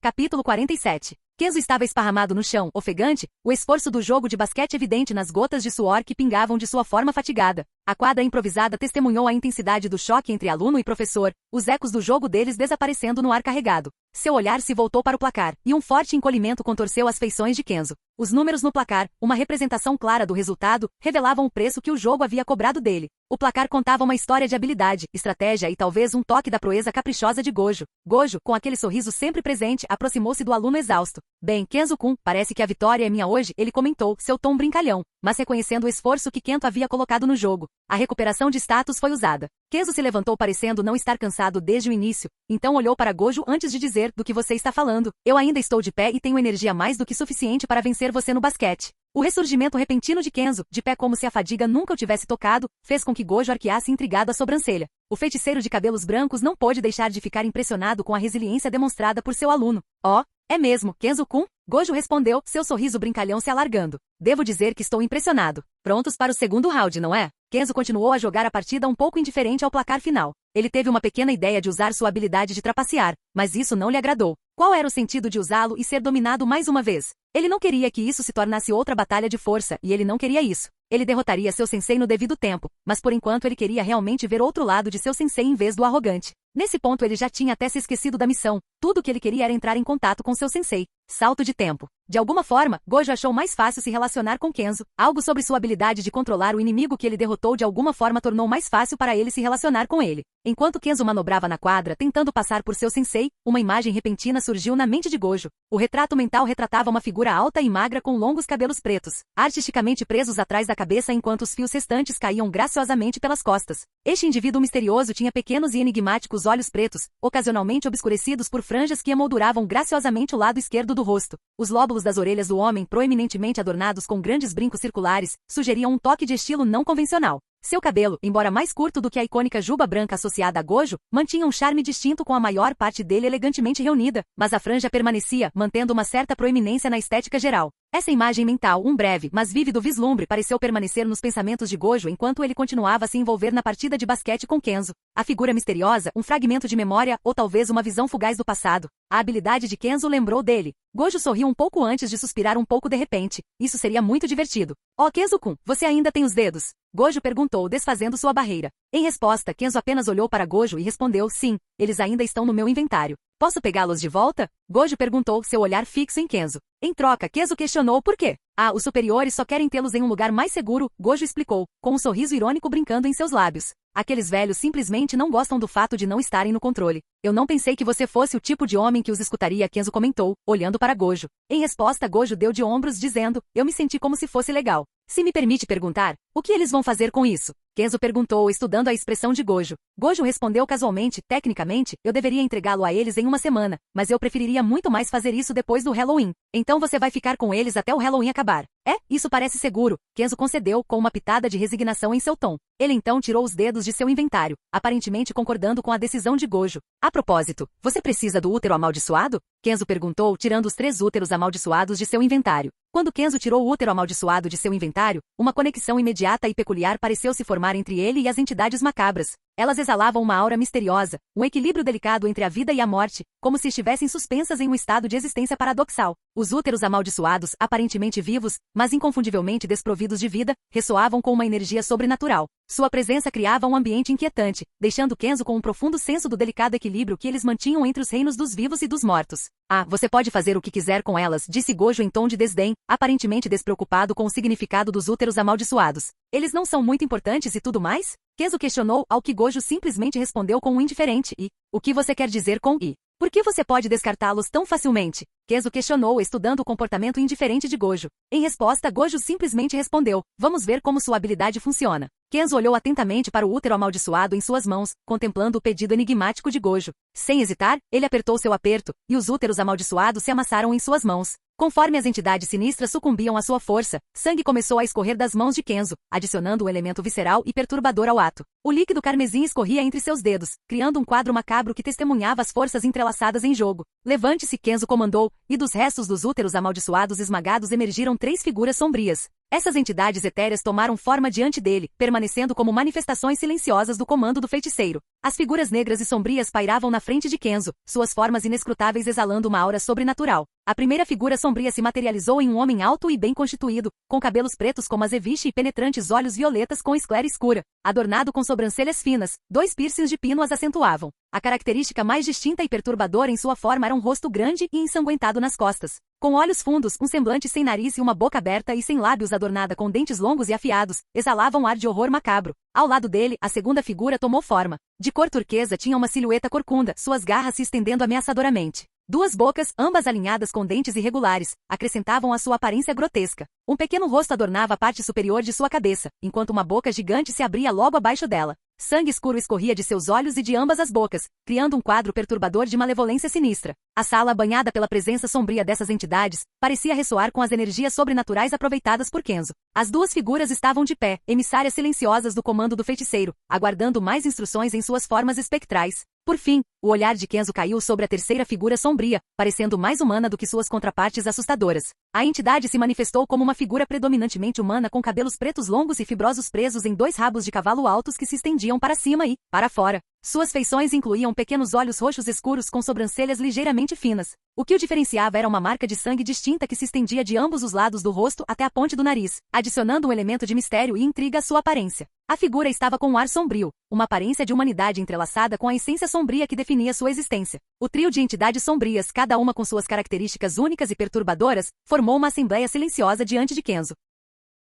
Capítulo 47. Kenzo estava esparramado no chão, ofegante, o esforço do jogo de basquete evidente nas gotas de suor que pingavam de sua forma fatigada. A quadra improvisada testemunhou a intensidade do choque entre aluno e professor, os ecos do jogo deles desaparecendo no ar carregado. Seu olhar se voltou para o placar, e um forte encolhimento contorceu as feições de Kenzo. Os números no placar, uma representação clara do resultado, revelavam o preço que o jogo havia cobrado dele. O placar contava uma história de habilidade, estratégia e talvez um toque da proeza caprichosa de Gojo. Gojo, com aquele sorriso sempre presente, aproximou-se do aluno exausto. Bem, Kenzo-kun, parece que a vitória é minha hoje, ele comentou, seu tom brincalhão, mas reconhecendo o esforço que Kento havia colocado no jogo. A recuperação de status foi usada. Kenzo se levantou parecendo não estar cansado desde o início, então olhou para Gojo antes de dizer, do que você está falando. Eu ainda estou de pé e tenho energia mais do que suficiente para vencer você no basquete. O ressurgimento repentino de Kenzo, de pé como se a fadiga nunca o tivesse tocado, fez com que Gojo arqueasse intrigado a sobrancelha. O feiticeiro de cabelos brancos não pôde deixar de ficar impressionado com a resiliência demonstrada por seu aluno. Oh, é mesmo, Kenzo-kun? Gojo respondeu, seu sorriso brincalhão se alargando. Devo dizer que estou impressionado. Prontos para o segundo round, não é? Kenzo continuou a jogar a partida um pouco indiferente ao placar final. Ele teve uma pequena ideia de usar sua habilidade de trapacear, mas isso não lhe agradou. Qual era o sentido de usá-lo e ser dominado mais uma vez? Ele não queria que isso se tornasse outra batalha de força, e ele não queria isso. Ele derrotaria seu sensei no devido tempo, mas por enquanto ele queria realmente ver outro lado de seu sensei em vez do arrogante. Nesse ponto ele já tinha até se esquecido da missão. Tudo o que ele queria era entrar em contato com seu sensei. Salto de tempo. De alguma forma, Gojo achou mais fácil se relacionar com Kenzo. Algo sobre sua habilidade de controlar o inimigo que ele derrotou de alguma forma tornou mais fácil para ele se relacionar com ele. Enquanto Kenzo manobrava na quadra tentando passar por seu sensei, uma imagem repentina surgiu na mente de Gojo. O retrato mental retratava uma figura alta e magra com longos cabelos pretos, artisticamente presos atrás da cabeça enquanto os fios restantes caíam graciosamente pelas costas. Este indivíduo misterioso tinha pequenos e enigmáticos olhos pretos, ocasionalmente obscurecidos por franjas que emolduravam graciosamente o lado esquerdo do rosto. Os lóbulos das orelhas do homem, proeminentemente adornados com grandes brincos circulares, sugeriam um toque de estilo não convencional. Seu cabelo, embora mais curto do que a icônica juba branca associada a Gojo, mantinha um charme distinto com a maior parte dele elegantemente reunida, mas a franja permanecia, mantendo uma certa proeminência na estética geral. Essa imagem mental, um breve, mas vívido vislumbre, pareceu permanecer nos pensamentos de Gojo enquanto ele continuava a se envolver na partida de basquete com Kenzo. A figura misteriosa, um fragmento de memória, ou talvez uma visão fugaz do passado. A habilidade de Kenzo lembrou dele. Gojo sorriu um pouco antes de suspirar um pouco de repente. Isso seria muito divertido. Oh, Kenzo-kun, você ainda tem os dedos? Gojo perguntou, desfazendo sua barreira. Em resposta, Kenzo apenas olhou para Gojo e respondeu, sim, eles ainda estão no meu inventário. Posso pegá-los de volta? Gojo perguntou, seu olhar fixo em Kenzo. Em troca, Kenzo questionou por quê. Ah, os superiores só querem tê-los em um lugar mais seguro, Gojo explicou, com um sorriso irônico brincando em seus lábios. Aqueles velhos simplesmente não gostam do fato de não estarem no controle. Eu não pensei que você fosse o tipo de homem que os escutaria, Kenzo comentou, olhando para Gojo. Em resposta, Gojo deu de ombros dizendo, eu me senti como se fosse legal. Se me permite perguntar, o que eles vão fazer com isso? Kenzo perguntou, estudando a expressão de Gojo. Gojo respondeu casualmente, tecnicamente, eu deveria entregá-lo a eles em uma semana, mas eu preferiria muito mais fazer isso depois do Halloween. Então você vai ficar com eles até o Halloween acabar. É, isso parece seguro, Kenzo concedeu, com uma pitada de resignação em seu tom. Ele então tirou os dedos de seu inventário, aparentemente concordando com a decisão de Gojo. A propósito, você precisa do útero amaldiçoado? Kenzo perguntou, tirando os 3 úteros amaldiçoados de seu inventário. Quando Kenzo tirou o útero amaldiçoado de seu inventário, uma conexão imediata e peculiar pareceu se formar entre ele e as entidades macabras. Elas exalavam uma aura misteriosa, um equilíbrio delicado entre a vida e a morte, como se estivessem suspensas em um estado de existência paradoxal. Os úteros amaldiçoados, aparentemente vivos, mas inconfundivelmente desprovidos de vida, ressoavam com uma energia sobrenatural. Sua presença criava um ambiente inquietante, deixando Kenzo com um profundo senso do delicado equilíbrio que eles mantinham entre os reinos dos vivos e dos mortos. Ah, você pode fazer o que quiser com elas, disse Gojo em tom de desdém, aparentemente despreocupado com o significado dos úteros amaldiçoados. Eles não são muito importantes e tudo mais? Kenzo questionou, ao que Gojo simplesmente respondeu com um indiferente e, o que você quer dizer com e? Por que você pode descartá-los tão facilmente? Kenzo questionou, estudando o comportamento indiferente de Gojo. Em resposta, Gojo simplesmente respondeu, vamos ver como sua habilidade funciona. Kenzo olhou atentamente para o útero amaldiçoado em suas mãos, contemplando o pedido enigmático de Gojo. Sem hesitar, ele apertou seu aperto, e os úteros amaldiçoados se amassaram em suas mãos. Conforme as entidades sinistras sucumbiam à sua força, sangue começou a escorrer das mãos de Kenzo, adicionando um elemento visceral e perturbador ao ato. O líquido carmesim escorria entre seus dedos, criando um quadro macabro que testemunhava as forças entrelaçadas em jogo. Levante-se, Kenzo comandou, e dos restos dos úteros amaldiçoados esmagados emergiram 3 figuras sombrias. Essas entidades etéreas tomaram forma diante dele, permanecendo como manifestações silenciosas do comando do feiticeiro. As figuras negras e sombrias pairavam na frente de Kenzo, suas formas inescrutáveis exalando uma aura sobrenatural. A primeira figura sombria se materializou em um homem alto e bem constituído, com cabelos pretos como azeviche e penetrantes olhos violetas com esclera escura, adornado com sobrancelhas finas, 2 piercings de pino as acentuavam. A característica mais distinta e perturbadora em sua forma era um rosto grande e ensanguentado nas costas. Com olhos fundos, um semblante sem nariz e uma boca aberta e sem lábios adornada com dentes longos e afiados, exalava um ar de horror macabro. Ao lado dele, a segunda figura tomou forma. De cor turquesa tinha uma silhueta corcunda, suas garras se estendendo ameaçadoramente. 2 bocas, ambas alinhadas com dentes irregulares, acrescentavam a sua aparência grotesca. Um pequeno rosto adornava a parte superior de sua cabeça, enquanto uma boca gigante se abria logo abaixo dela. Sangue escuro escorria de seus olhos e de ambas as bocas, criando um quadro perturbador de malevolência sinistra. A sala, banhada pela presença sombria dessas entidades, parecia ressoar com as energias sobrenaturais aproveitadas por Kenzo. As 2 figuras estavam de pé, emissárias silenciosas do comando do feiticeiro, aguardando mais instruções em suas formas espectrais. Por fim, o olhar de Kenzo caiu sobre a terceira figura sombria, parecendo mais humana do que suas contrapartes assustadoras. A entidade se manifestou como uma figura predominantemente humana com cabelos pretos longos e fibrosos presos em 2 rabos de cavalo altos que se estendiam para cima e para fora. Suas feições incluíam pequenos olhos roxos escuros com sobrancelhas ligeiramente finas. O que o diferenciava era uma marca de sangue distinta que se estendia de ambos os lados do rosto até a ponte do nariz, adicionando um elemento de mistério e intriga à sua aparência. A figura estava com um ar sombrio, uma aparência de humanidade entrelaçada com a essência sombria que definia sua existência. O trio de entidades sombrias, cada uma com suas características únicas e perturbadoras, formou uma assembleia silenciosa diante de Kenzo.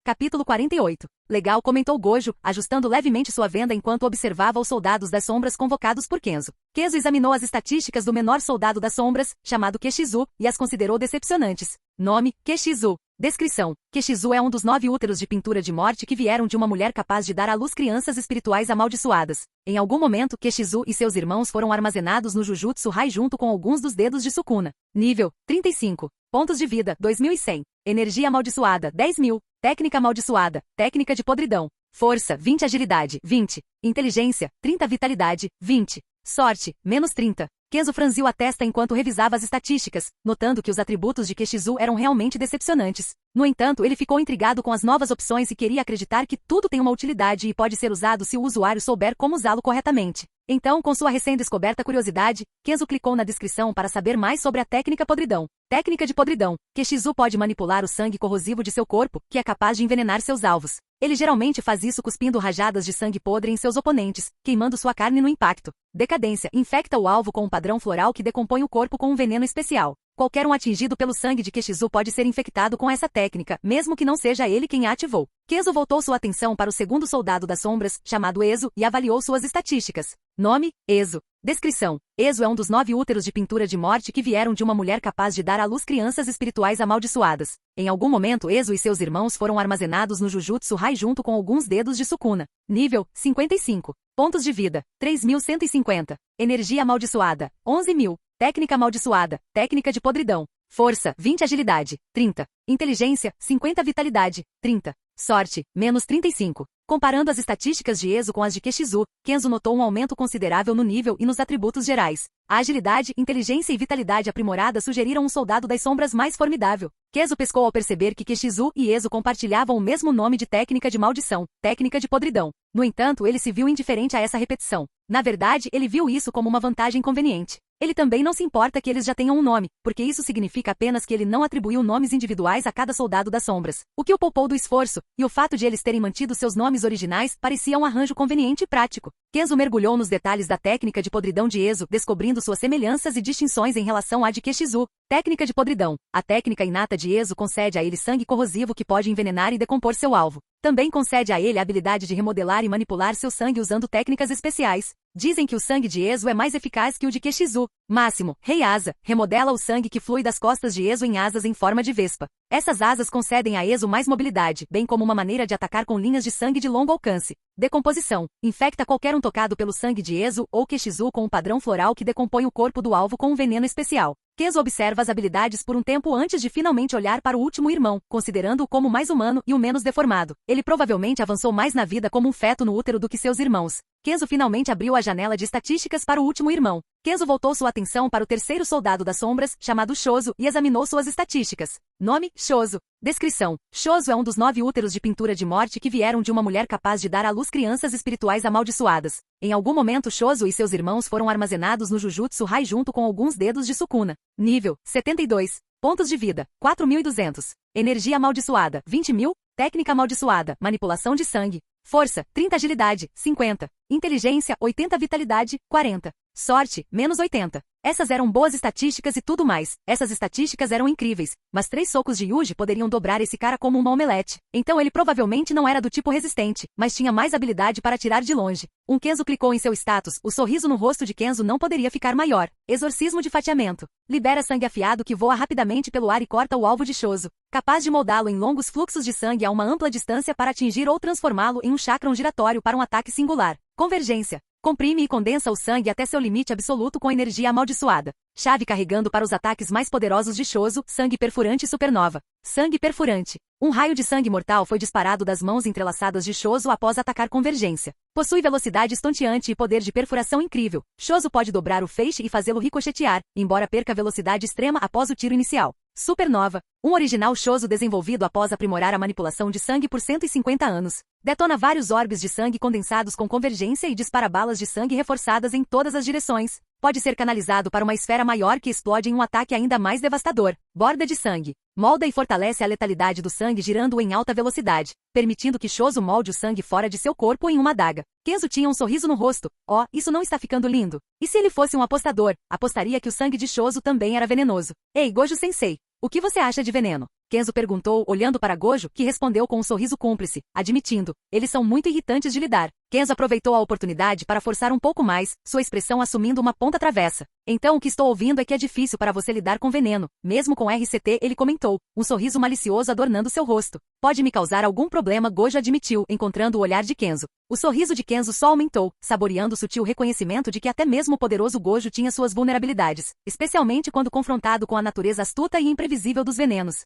Capítulo 48. Legal, comentou Gojo, ajustando levemente sua venda enquanto observava os soldados das sombras convocados por Kenzo. Kenzo examinou as estatísticas do menor soldado das sombras, chamado Keshizu, e as considerou decepcionantes. Nome, Keshizu. Descrição. Keshizu é um dos 9 úteros de pintura de morte que vieram de uma mulher capaz de dar à luz crianças espirituais amaldiçoadas. Em algum momento, Keshizu e seus irmãos foram armazenados no Jujutsu Rai junto com alguns dos dedos de Sukuna. Nível, 35. Pontos de vida, 2100. Energia amaldiçoada, 10.000. Técnica amaldiçoada, técnica de podridão. Força, 20. Agilidade, 20. Inteligência, 30. Vitalidade, 20. Sorte, menos 30. Kenzo franziu a testa enquanto revisava as estatísticas, notando que os atributos de Keshizu eram realmente decepcionantes. No entanto, ele ficou intrigado com as novas opções e queria acreditar que tudo tem uma utilidade e pode ser usado se o usuário souber como usá-lo corretamente. Então, com sua recém-descoberta curiosidade, Kenzo clicou na descrição para saber mais sobre a técnica podridão. Técnica de podridão. Keshizu pode manipular o sangue corrosivo de seu corpo, que é capaz de envenenar seus alvos. Ele geralmente faz isso cuspindo rajadas de sangue podre em seus oponentes, queimando sua carne no impacto. Decadência. Infecta o alvo com um padrão floral que decompõe o corpo com um veneno especial. Qualquer um atingido pelo sangue de Keshizu pode ser infectado com essa técnica, mesmo que não seja ele quem a ativou. Kenzo voltou sua atenção para o segundo soldado das sombras, chamado Ezo, e avaliou suas estatísticas. Nome, Ezo. Descrição. Ezo é um dos 9 úteros de pintura de morte que vieram de uma mulher capaz de dar à luz crianças espirituais amaldiçoadas. Em algum momento, Ezo e seus irmãos foram armazenados no Jujutsu Rai junto com alguns dedos de Sukuna. Nível, 55. Pontos de vida, 3.150. Energia amaldiçoada, 11.000. Técnica amaldiçoada, técnica de podridão. Força, 20. Agilidade, 30. Inteligência, 50. Vitalidade, 30. Sorte, menos 35. Comparando as estatísticas de Ezo com as de Keshizu, Kenzo notou um aumento considerável no nível e nos atributos gerais. A agilidade, inteligência e vitalidade aprimorada sugeriram um soldado das sombras mais formidável. Kenzo pescou ao perceber que Keshizu e Ezo compartilhavam o mesmo nome de técnica de maldição, técnica de podridão. No entanto, ele se viu indiferente a essa repetição. Na verdade, ele viu isso como uma vantagem conveniente. Ele também não se importa que eles já tenham um nome, porque isso significa apenas que ele não atribuiu nomes individuais a cada soldado das sombras, o que o poupou do esforço, e o fato de eles terem mantido seus nomes originais parecia um arranjo conveniente e prático. Kenzo mergulhou nos detalhes da técnica de podridão de Ezo, descobrindo suas semelhanças e distinções em relação à de Keshizu. Técnica de podridão. A técnica inata de Ezo concede a ele sangue corrosivo que pode envenenar e decompor seu alvo. Também concede a ele a habilidade de remodelar e manipular seu sangue usando técnicas especiais. Dizem que o sangue de Ezo é mais eficaz que o de Keshizu. Máximo, Rei Asa, remodela o sangue que flui das costas de Ezo em asas em forma de vespa. Essas asas concedem a Ezo mais mobilidade, bem como uma maneira de atacar com linhas de sangue de longo alcance. Decomposição. Infecta qualquer um tocado pelo sangue de Ezo ou Keshizu com um padrão floral que decompõe o corpo do alvo com um veneno especial. Kenzo observa as habilidades por um tempo antes de finalmente olhar para o último irmão, considerando-o como mais humano e o menos deformado. Ele provavelmente avançou mais na vida como um feto no útero do que seus irmãos. Kenzo finalmente abriu a janela de estatísticas para o último irmão. Kenzo voltou sua atenção para o terceiro soldado das sombras, chamado Shozo, e examinou suas estatísticas. Nome, Shozo. Descrição. Shozo é um dos 9 úteros de pintura de morte que vieram de uma mulher capaz de dar à luz crianças espirituais amaldiçoadas. Em algum momento Shozo e seus irmãos foram armazenados no Jujutsu Rai junto com alguns dedos de Sukuna. Nível, 72. Pontos de vida, 4.200. Energia amaldiçoada, 20.000. Técnica amaldiçoada, manipulação de sangue. Força, 30. Agilidade, 50. Inteligência, 80. Vitalidade, 40. Sorte, menos 80. Essas eram boas estatísticas e tudo mais. Essas estatísticas eram incríveis, mas 3 socos de Yuji poderiam dobrar esse cara como uma omelete. Então ele provavelmente não era do tipo resistente, mas tinha mais habilidade para atirar de longe. Kenzo clicou em seu status, o sorriso no rosto de Kenzo não poderia ficar maior. Exorcismo de fatiamento. Libera sangue afiado que voa rapidamente pelo ar e corta o alvo de Shozo, capaz de moldá-lo em longos fluxos de sangue a uma ampla distância para atingir ou transformá-lo em um chakram giratório para um ataque singular. Convergência. Comprime e condensa o sangue até seu limite absoluto com energia amaldiçoada. Chave carregando para os ataques mais poderosos de Shozo, sangue perfurante supernova. Sangue perfurante. Um raio de sangue mortal foi disparado das mãos entrelaçadas de Shoso após atacar Convergência. Possui velocidade estonteante e poder de perfuração incrível. Shoso pode dobrar o feixe e fazê-lo ricochetear, embora perca velocidade extrema após o tiro inicial. Supernova. Um original Shoso desenvolvido após aprimorar a manipulação de sangue por 150 anos. Detona vários orbes de sangue condensados com convergência e dispara balas de sangue reforçadas em todas as direções. Pode ser canalizado para uma esfera maior que explode em um ataque ainda mais devastador. Borda de sangue. Molda e fortalece a letalidade do sangue girando-o em alta velocidade, permitindo que Shoso molde o sangue fora de seu corpo em uma adaga. Kenzo tinha um sorriso no rosto. Oh, isso não está ficando lindo. E se ele fosse um apostador, apostaria que o sangue de Shoso também era venenoso. Ei, Gojo-sensei, o que você acha de veneno? Kenzo perguntou, olhando para Gojo, que respondeu com um sorriso cúmplice, admitindo, eles são muito irritantes de lidar. Kenzo aproveitou a oportunidade para forçar um pouco mais, sua expressão assumindo uma ponta travessa. Então o que estou ouvindo é que é difícil para você lidar com veneno, mesmo com RCT, ele comentou, um sorriso malicioso adornando seu rosto. Pode me causar algum problema, Gojo admitiu, encontrando o olhar de Kenzo. O sorriso de Kenzo só aumentou, saboreando o sutil reconhecimento de que até mesmo o poderoso Gojo tinha suas vulnerabilidades, especialmente quando confrontado com a natureza astuta e imprevisível dos venenos.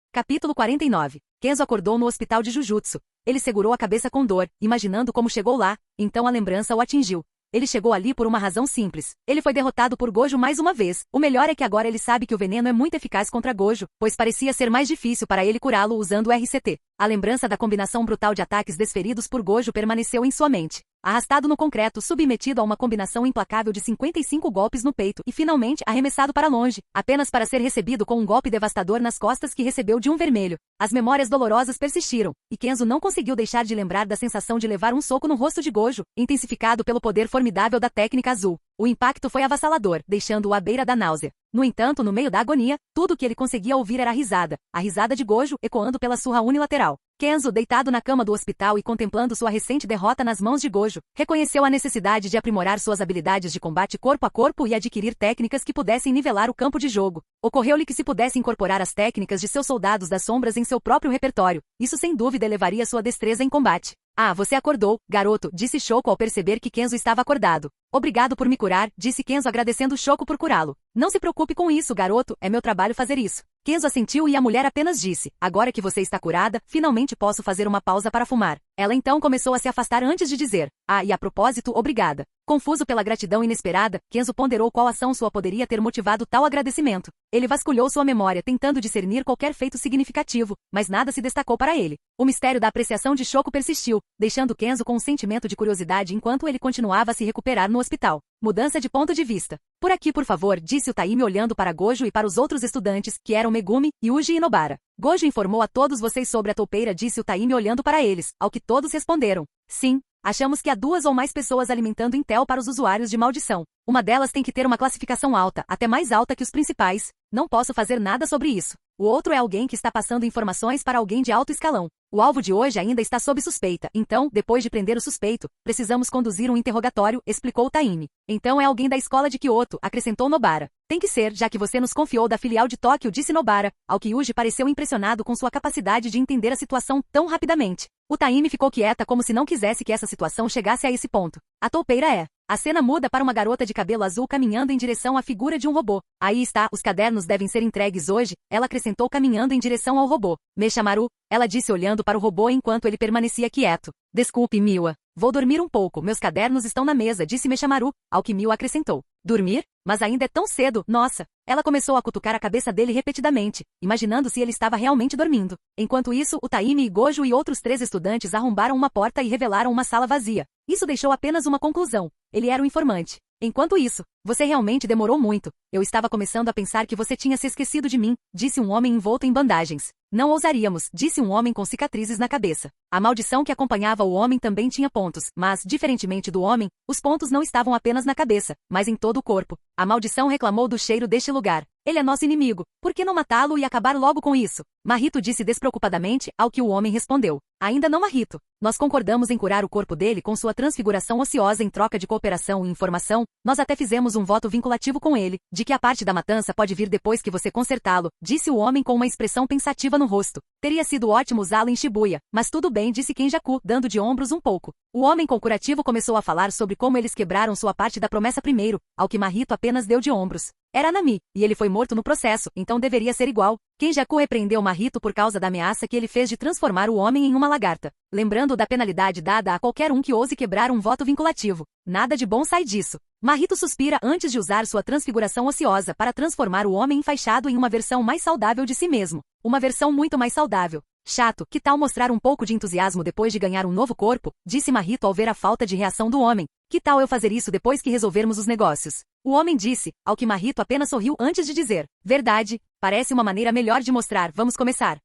Capítulo 49. Kenzo acordou no hospital de Jujutsu. Ele segurou a cabeça com dor, imaginando como chegou lá, então a lembrança o atingiu. Ele chegou ali por uma razão simples. Ele foi derrotado por Gojo mais uma vez. O melhor é que agora ele sabe que o veneno é muito eficaz contra Gojo, pois parecia ser mais difícil para ele curá-lo usando o RCT. A lembrança da combinação brutal de ataques desferidos por Gojo permaneceu em sua mente. Arrastado no concreto, submetido a uma combinação implacável de 55 golpes no peito e finalmente arremessado para longe, apenas para ser recebido com um golpe devastador nas costas que recebeu de um vermelho. As memórias dolorosas persistiram, e Kenzo não conseguiu deixar de lembrar da sensação de levar um soco no rosto de Gojo, intensificado pelo poder formidável da técnica azul. O impacto foi avassalador, deixando-o à beira da náusea. No entanto, no meio da agonia, tudo o que ele conseguia ouvir era a risada de Gojo, ecoando pela surra unilateral. Kenzo, deitado na cama do hospital e contemplando sua recente derrota nas mãos de Gojo, reconheceu a necessidade de aprimorar suas habilidades de combate corpo a corpo e adquirir técnicas que pudessem nivelar o campo de jogo. Ocorreu-lhe que se pudesse incorporar as técnicas de seus soldados das sombras em seu próprio repertório, isso sem dúvida elevaria sua destreza em combate. Ah, você acordou, garoto, disse Shoko ao perceber que Kenzo estava acordado. Obrigado por me curar, disse Kenzo agradecendo Shoko por curá-lo. Não se preocupe com isso, garoto, é meu trabalho fazer isso. Kenzo assentiu e a mulher apenas disse, agora que você está curada, finalmente posso fazer uma pausa para fumar. Ela então começou a se afastar antes de dizer, ah, e a propósito, obrigada. Confuso pela gratidão inesperada, Kenzo ponderou qual ação sua poderia ter motivado tal agradecimento. Ele vasculhou sua memória tentando discernir qualquer feito significativo, mas nada se destacou para ele. O mistério da apreciação de Shoko persistiu, deixando Kenzo com um sentimento de curiosidade enquanto ele continuava a se recuperar no hospital. Mudança de ponto de vista. Por aqui, por favor, disse o Taimi olhando para Gojo e para os outros estudantes, que eram Megumi, Yuji e Nobara. Gojo informou a todos vocês sobre a toupeira, disse o Taimi olhando para eles, ao que todos responderam. Sim, achamos que há 2 ou mais pessoas alimentando Intel para os usuários de maldição. Uma delas tem que ter uma classificação alta, até mais alta que os principais. Não posso fazer nada sobre isso. O outro é alguém que está passando informações para alguém de alto escalão. O alvo de hoje ainda está sob suspeita, então, depois de prender o suspeito, precisamos conduzir um interrogatório, explicou Taimi. Então é alguém da escola de Kyoto, acrescentou Nobara. Tem que ser, já que você nos confiou da filial de Tóquio, disse Nobara, ao que Yuji pareceu impressionado com sua capacidade de entender a situação tão rapidamente. O Taimi ficou quieta como se não quisesse que essa situação chegasse a esse ponto. A toupeira é... A cena muda para uma garota de cabelo azul caminhando em direção à figura de um robô. Aí está, os cadernos devem ser entregues hoje, ela acrescentou caminhando em direção ao robô. Meshamaru, ela disse olhando para o robô enquanto ele permanecia quieto. Desculpe, Miwa. Vou dormir um pouco, meus cadernos estão na mesa, disse Meshamaru, ao que Miwa acrescentou. Dormir? Mas ainda é tão cedo, nossa. Ela começou a cutucar a cabeça dele repetidamente, imaginando se ele estava realmente dormindo. Enquanto isso, o Taimi e Gojo e outros 3 estudantes arrombaram uma porta e revelaram uma sala vazia. Isso deixou apenas uma conclusão. Ele era o informante. Enquanto isso, você realmente demorou muito. Eu estava começando a pensar que você tinha se esquecido de mim, disse um homem envolto em bandagens. Não ousaríamos, disse um homem com cicatrizes na cabeça. A maldição que acompanhava o homem também tinha pontos, mas, diferentemente do homem, os pontos não estavam apenas na cabeça, mas em todo o corpo. A maldição reclamou do cheiro deste lugar. Ele é nosso inimigo. Por que não matá-lo e acabar logo com isso? Mahito disse despreocupadamente, ao que o homem respondeu. Ainda não, Mahito. Nós concordamos em curar o corpo dele com sua transfiguração ociosa em troca de cooperação e informação. Nós até fizemos um voto vinculativo com ele, de que a parte da matança pode vir depois que você consertá-lo, disse o homem com uma expressão pensativa no rosto. Teria sido ótimo usá-lo em Shibuya, mas tudo bem, disse Kenjaku, dando de ombros um pouco. O homem com curativo começou a falar sobre como eles quebraram sua parte da promessa primeiro, ao que Mahito apenas deu de ombros. Era Nami, e ele foi morto no processo, então deveria ser igual. Kenjaku repreendeu Mahito por causa da ameaça que ele fez de transformar o homem em uma lagarta, lembrando da penalidade dada a qualquer um que ouse quebrar um voto vinculativo. Nada de bom sai disso. Mahito suspira antes de usar sua transfiguração ociosa para transformar o homem enfaixado em uma versão mais saudável de si mesmo. Uma versão muito mais saudável. Chato, que tal mostrar um pouco de entusiasmo depois de ganhar um novo corpo? Disse Mahito ao ver a falta de reação do homem. Que tal eu fazer isso depois que resolvermos os negócios? O homem disse, ao que Mahito apenas sorriu antes de dizer. Verdade, parece uma maneira melhor de mostrar, vamos começar.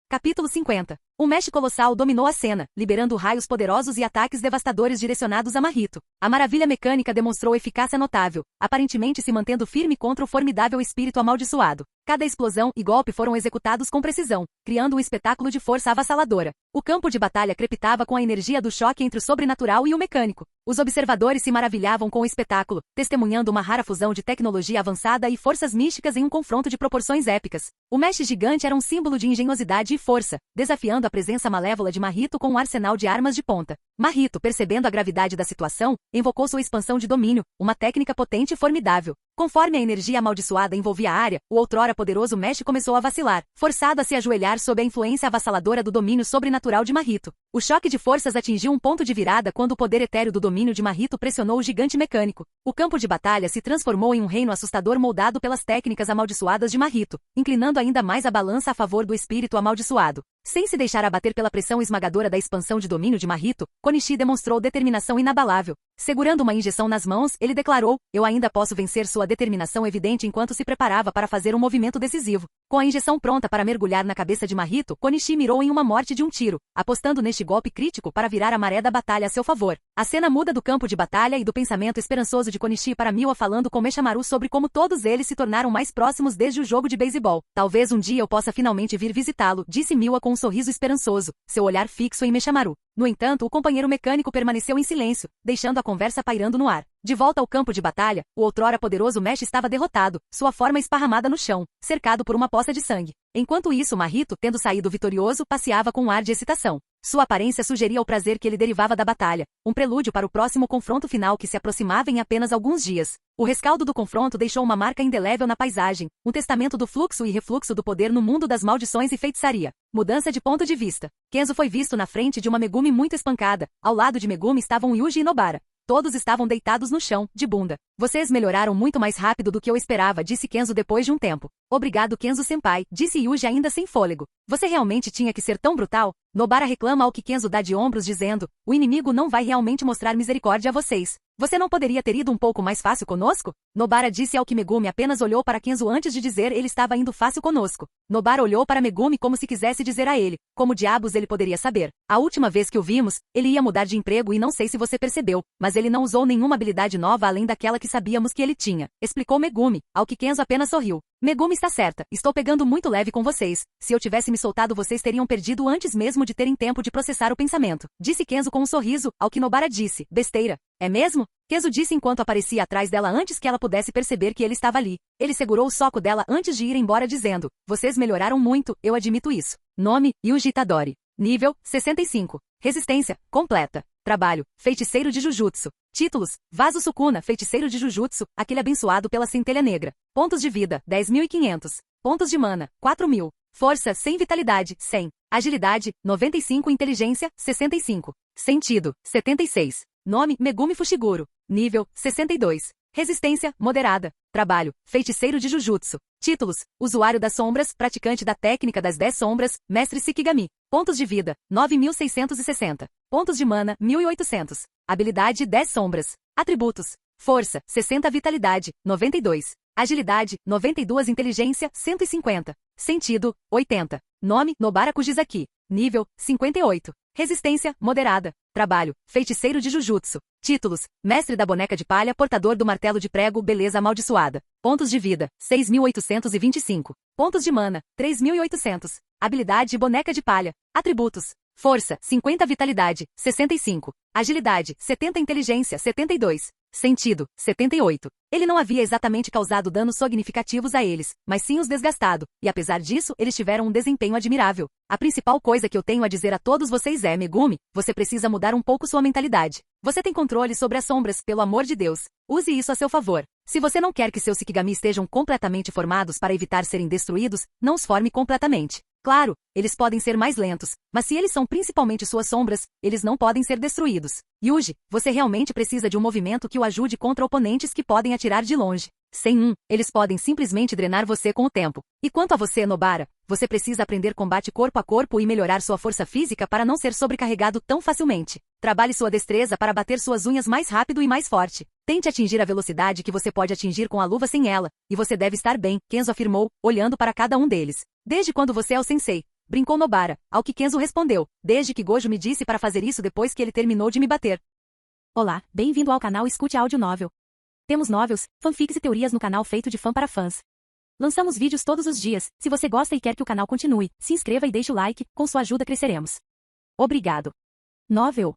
Capítulo 50. O Mesh Colossal dominou a cena, liberando raios poderosos e ataques devastadores direcionados a Mahito. A maravilha mecânica demonstrou eficácia notável, aparentemente se mantendo firme contra o formidável espírito amaldiçoado. Cada explosão e golpe foram executados com precisão, criando um espetáculo de força avassaladora. O campo de batalha crepitava com a energia do choque entre o sobrenatural e o mecânico. Os observadores se maravilhavam com o espetáculo, testemunhando uma rara fusão de tecnologia avançada e forças místicas em um confronto de proporções épicas. O Mesh gigante era um símbolo de engenhosidade e força, desafiando a presença malévola de Mahito com um arsenal de armas de ponta. Mahito, percebendo a gravidade da situação, invocou sua expansão de domínio, uma técnica potente e formidável. Conforme a energia amaldiçoada envolvia a área, o outrora poderoso Mesh começou a vacilar, forçado a se ajoelhar sob a influência avassaladora do domínio sobrenatural de Mahito. O choque de forças atingiu um ponto de virada quando o poder etéreo do domínio de Mahito pressionou o gigante mecânico. O campo de batalha se transformou em um reino assustador moldado pelas técnicas amaldiçoadas de Mahito, inclinando ainda mais a balança a favor do espírito amaldiçoado. Sem se deixar abater pela pressão esmagadora da expansão de domínio de Mahito, Konishi demonstrou determinação inabalável. Segurando uma injeção nas mãos, ele declarou, eu ainda posso vencer. Sua determinação evidente enquanto se preparava para fazer um movimento decisivo. Com a injeção pronta para mergulhar na cabeça de Mahito, Konishi mirou em uma morte de um tiro, apostando neste golpe crítico para virar a maré da batalha a seu favor. A cena muda do campo de batalha e do pensamento esperançoso de Konishi para Miwa falando com Meshamaru sobre como todos eles se tornaram mais próximos desde o jogo de beisebol. Talvez um dia eu possa finalmente vir visitá-lo, disse Miwa com um sorriso esperançoso, seu olhar fixo em Meshamaru. No entanto, o companheiro mecânico permaneceu em silêncio, deixando a conversa pairando no ar. De volta ao campo de batalha, o outrora poderoso Mesh estava derrotado, sua forma esparramada no chão, cercado por uma poça de sangue. Enquanto isso, Mahito, tendo saído vitorioso, passeava com um ar de excitação. Sua aparência sugeria o prazer que ele derivava da batalha, um prelúdio para o próximo confronto final que se aproximava em apenas alguns dias. O rescaldo do confronto deixou uma marca indelével na paisagem, um testamento do fluxo e refluxo do poder no mundo das maldições e feitiçaria. Mudança de ponto de vista. Kenzo foi visto na frente de uma Megumi muito espancada. Ao lado de Megumi estavam Yuji e Nobara. Todos estavam deitados no chão, de bunda. Vocês melhoraram muito mais rápido do que eu esperava, disse Kenzo depois de um tempo. Obrigado, Kenzo-senpai, disse Yuji ainda sem fôlego. Você realmente tinha que ser tão brutal? Nobara reclama ao que Kenzo dá de ombros dizendo, o inimigo não vai realmente mostrar misericórdia a vocês. Você não poderia ter ido um pouco mais fácil conosco? Nobara disse ao que Megumi apenas olhou para Kenzo antes de dizer ele estava indo fácil conosco. Nobara olhou para Megumi como se quisesse dizer a ele, como diabos ele poderia saber. A última vez que o vimos, ele ia mudar de emprego e não sei se você percebeu, mas ele não usou nenhuma habilidade nova além daquela que sabíamos que ele tinha, explicou Megumi, ao que Kenzo apenas sorriu. Megumi está certa, estou pegando muito leve com vocês. Se eu tivesse me soltado vocês teriam perdido antes mesmo de terem tempo de processar o pensamento. Disse Kenzo com um sorriso, ao que Nobara disse, besteira. É mesmo? Kenzo disse enquanto aparecia atrás dela antes que ela pudesse perceber que ele estava ali. Ele segurou o soco dela antes de ir embora dizendo, vocês melhoraram muito, eu admito isso. Nome, Yuji Itadori. Nível, 65. Resistência, completa. Trabalho, feiticeiro de Jujutsu. Títulos, Vaso Sukuna, feiticeiro de Jujutsu, aquele abençoado pela centelha negra. Pontos de vida, 10.500. Pontos de mana, 4.000. Força, 100. Vitalidade, 100. Agilidade, 95. Inteligência, 65. Sentido, 76. Nome, Megumi Fushiguro. Nível, 62. Resistência, moderada. Trabalho, feiticeiro de Jujutsu. Títulos, usuário das sombras, praticante da técnica das 10 sombras, mestre Shikigami. Pontos de vida, 9.660. Pontos de mana, 1.800. Habilidade, 10 sombras. Atributos, força, 60. Vitalidade, 92. Agilidade, 92. Inteligência, 150. Sentido, 80. Nome, Nobara Kujizaki. Nível, 58. Resistência, moderada. Trabalho, feiticeiro de Jujutsu. Títulos, mestre da boneca de palha, portador do martelo de prego, beleza amaldiçoada. Pontos de vida, 6.825. Pontos de mana, 3.800. Habilidade, boneca de palha. Atributos, força, 50. Vitalidade, 65. Agilidade, 70. Inteligência, 72. Sentido, 78. Ele não havia exatamente causado danos significativos a eles, mas sim os desgastado, e apesar disso, eles tiveram um desempenho admirável. A principal coisa que eu tenho a dizer a todos vocês é, Megumi, você precisa mudar um pouco sua mentalidade. Você tem controle sobre as sombras, pelo amor de Deus. Use isso a seu favor. Se você não quer que seus Shikigami estejam completamente formados para evitar serem destruídos, não os forme completamente. Claro, eles podem ser mais lentos, mas se eles são principalmente suas sombras, eles não podem ser destruídos. Yuji, você realmente precisa de um movimento que o ajude contra oponentes que podem atirar de longe. Sem eles podem simplesmente drenar você com o tempo. E quanto a você, Nobara, você precisa aprender combate corpo a corpo e melhorar sua força física para não ser sobrecarregado tão facilmente. Trabalhe sua destreza para bater suas unhas mais rápido e mais forte. Tente atingir a velocidade que você pode atingir com a luva sem ela, e você deve estar bem, Kenzo afirmou, olhando para cada um deles. Desde quando você é o sensei? Brincou Nobara, ao que Kenzo respondeu, desde que Gojo me disse para fazer isso depois que ele terminou de me bater. Olá, bem-vindo ao canal Escute Áudio Novel. Temos novels, fanfics e teorias no canal feito de fã para fãs. Lançamos vídeos todos os dias, se você gosta e quer que o canal continue, se inscreva e deixe o like, com sua ajuda cresceremos. Obrigado. Novel.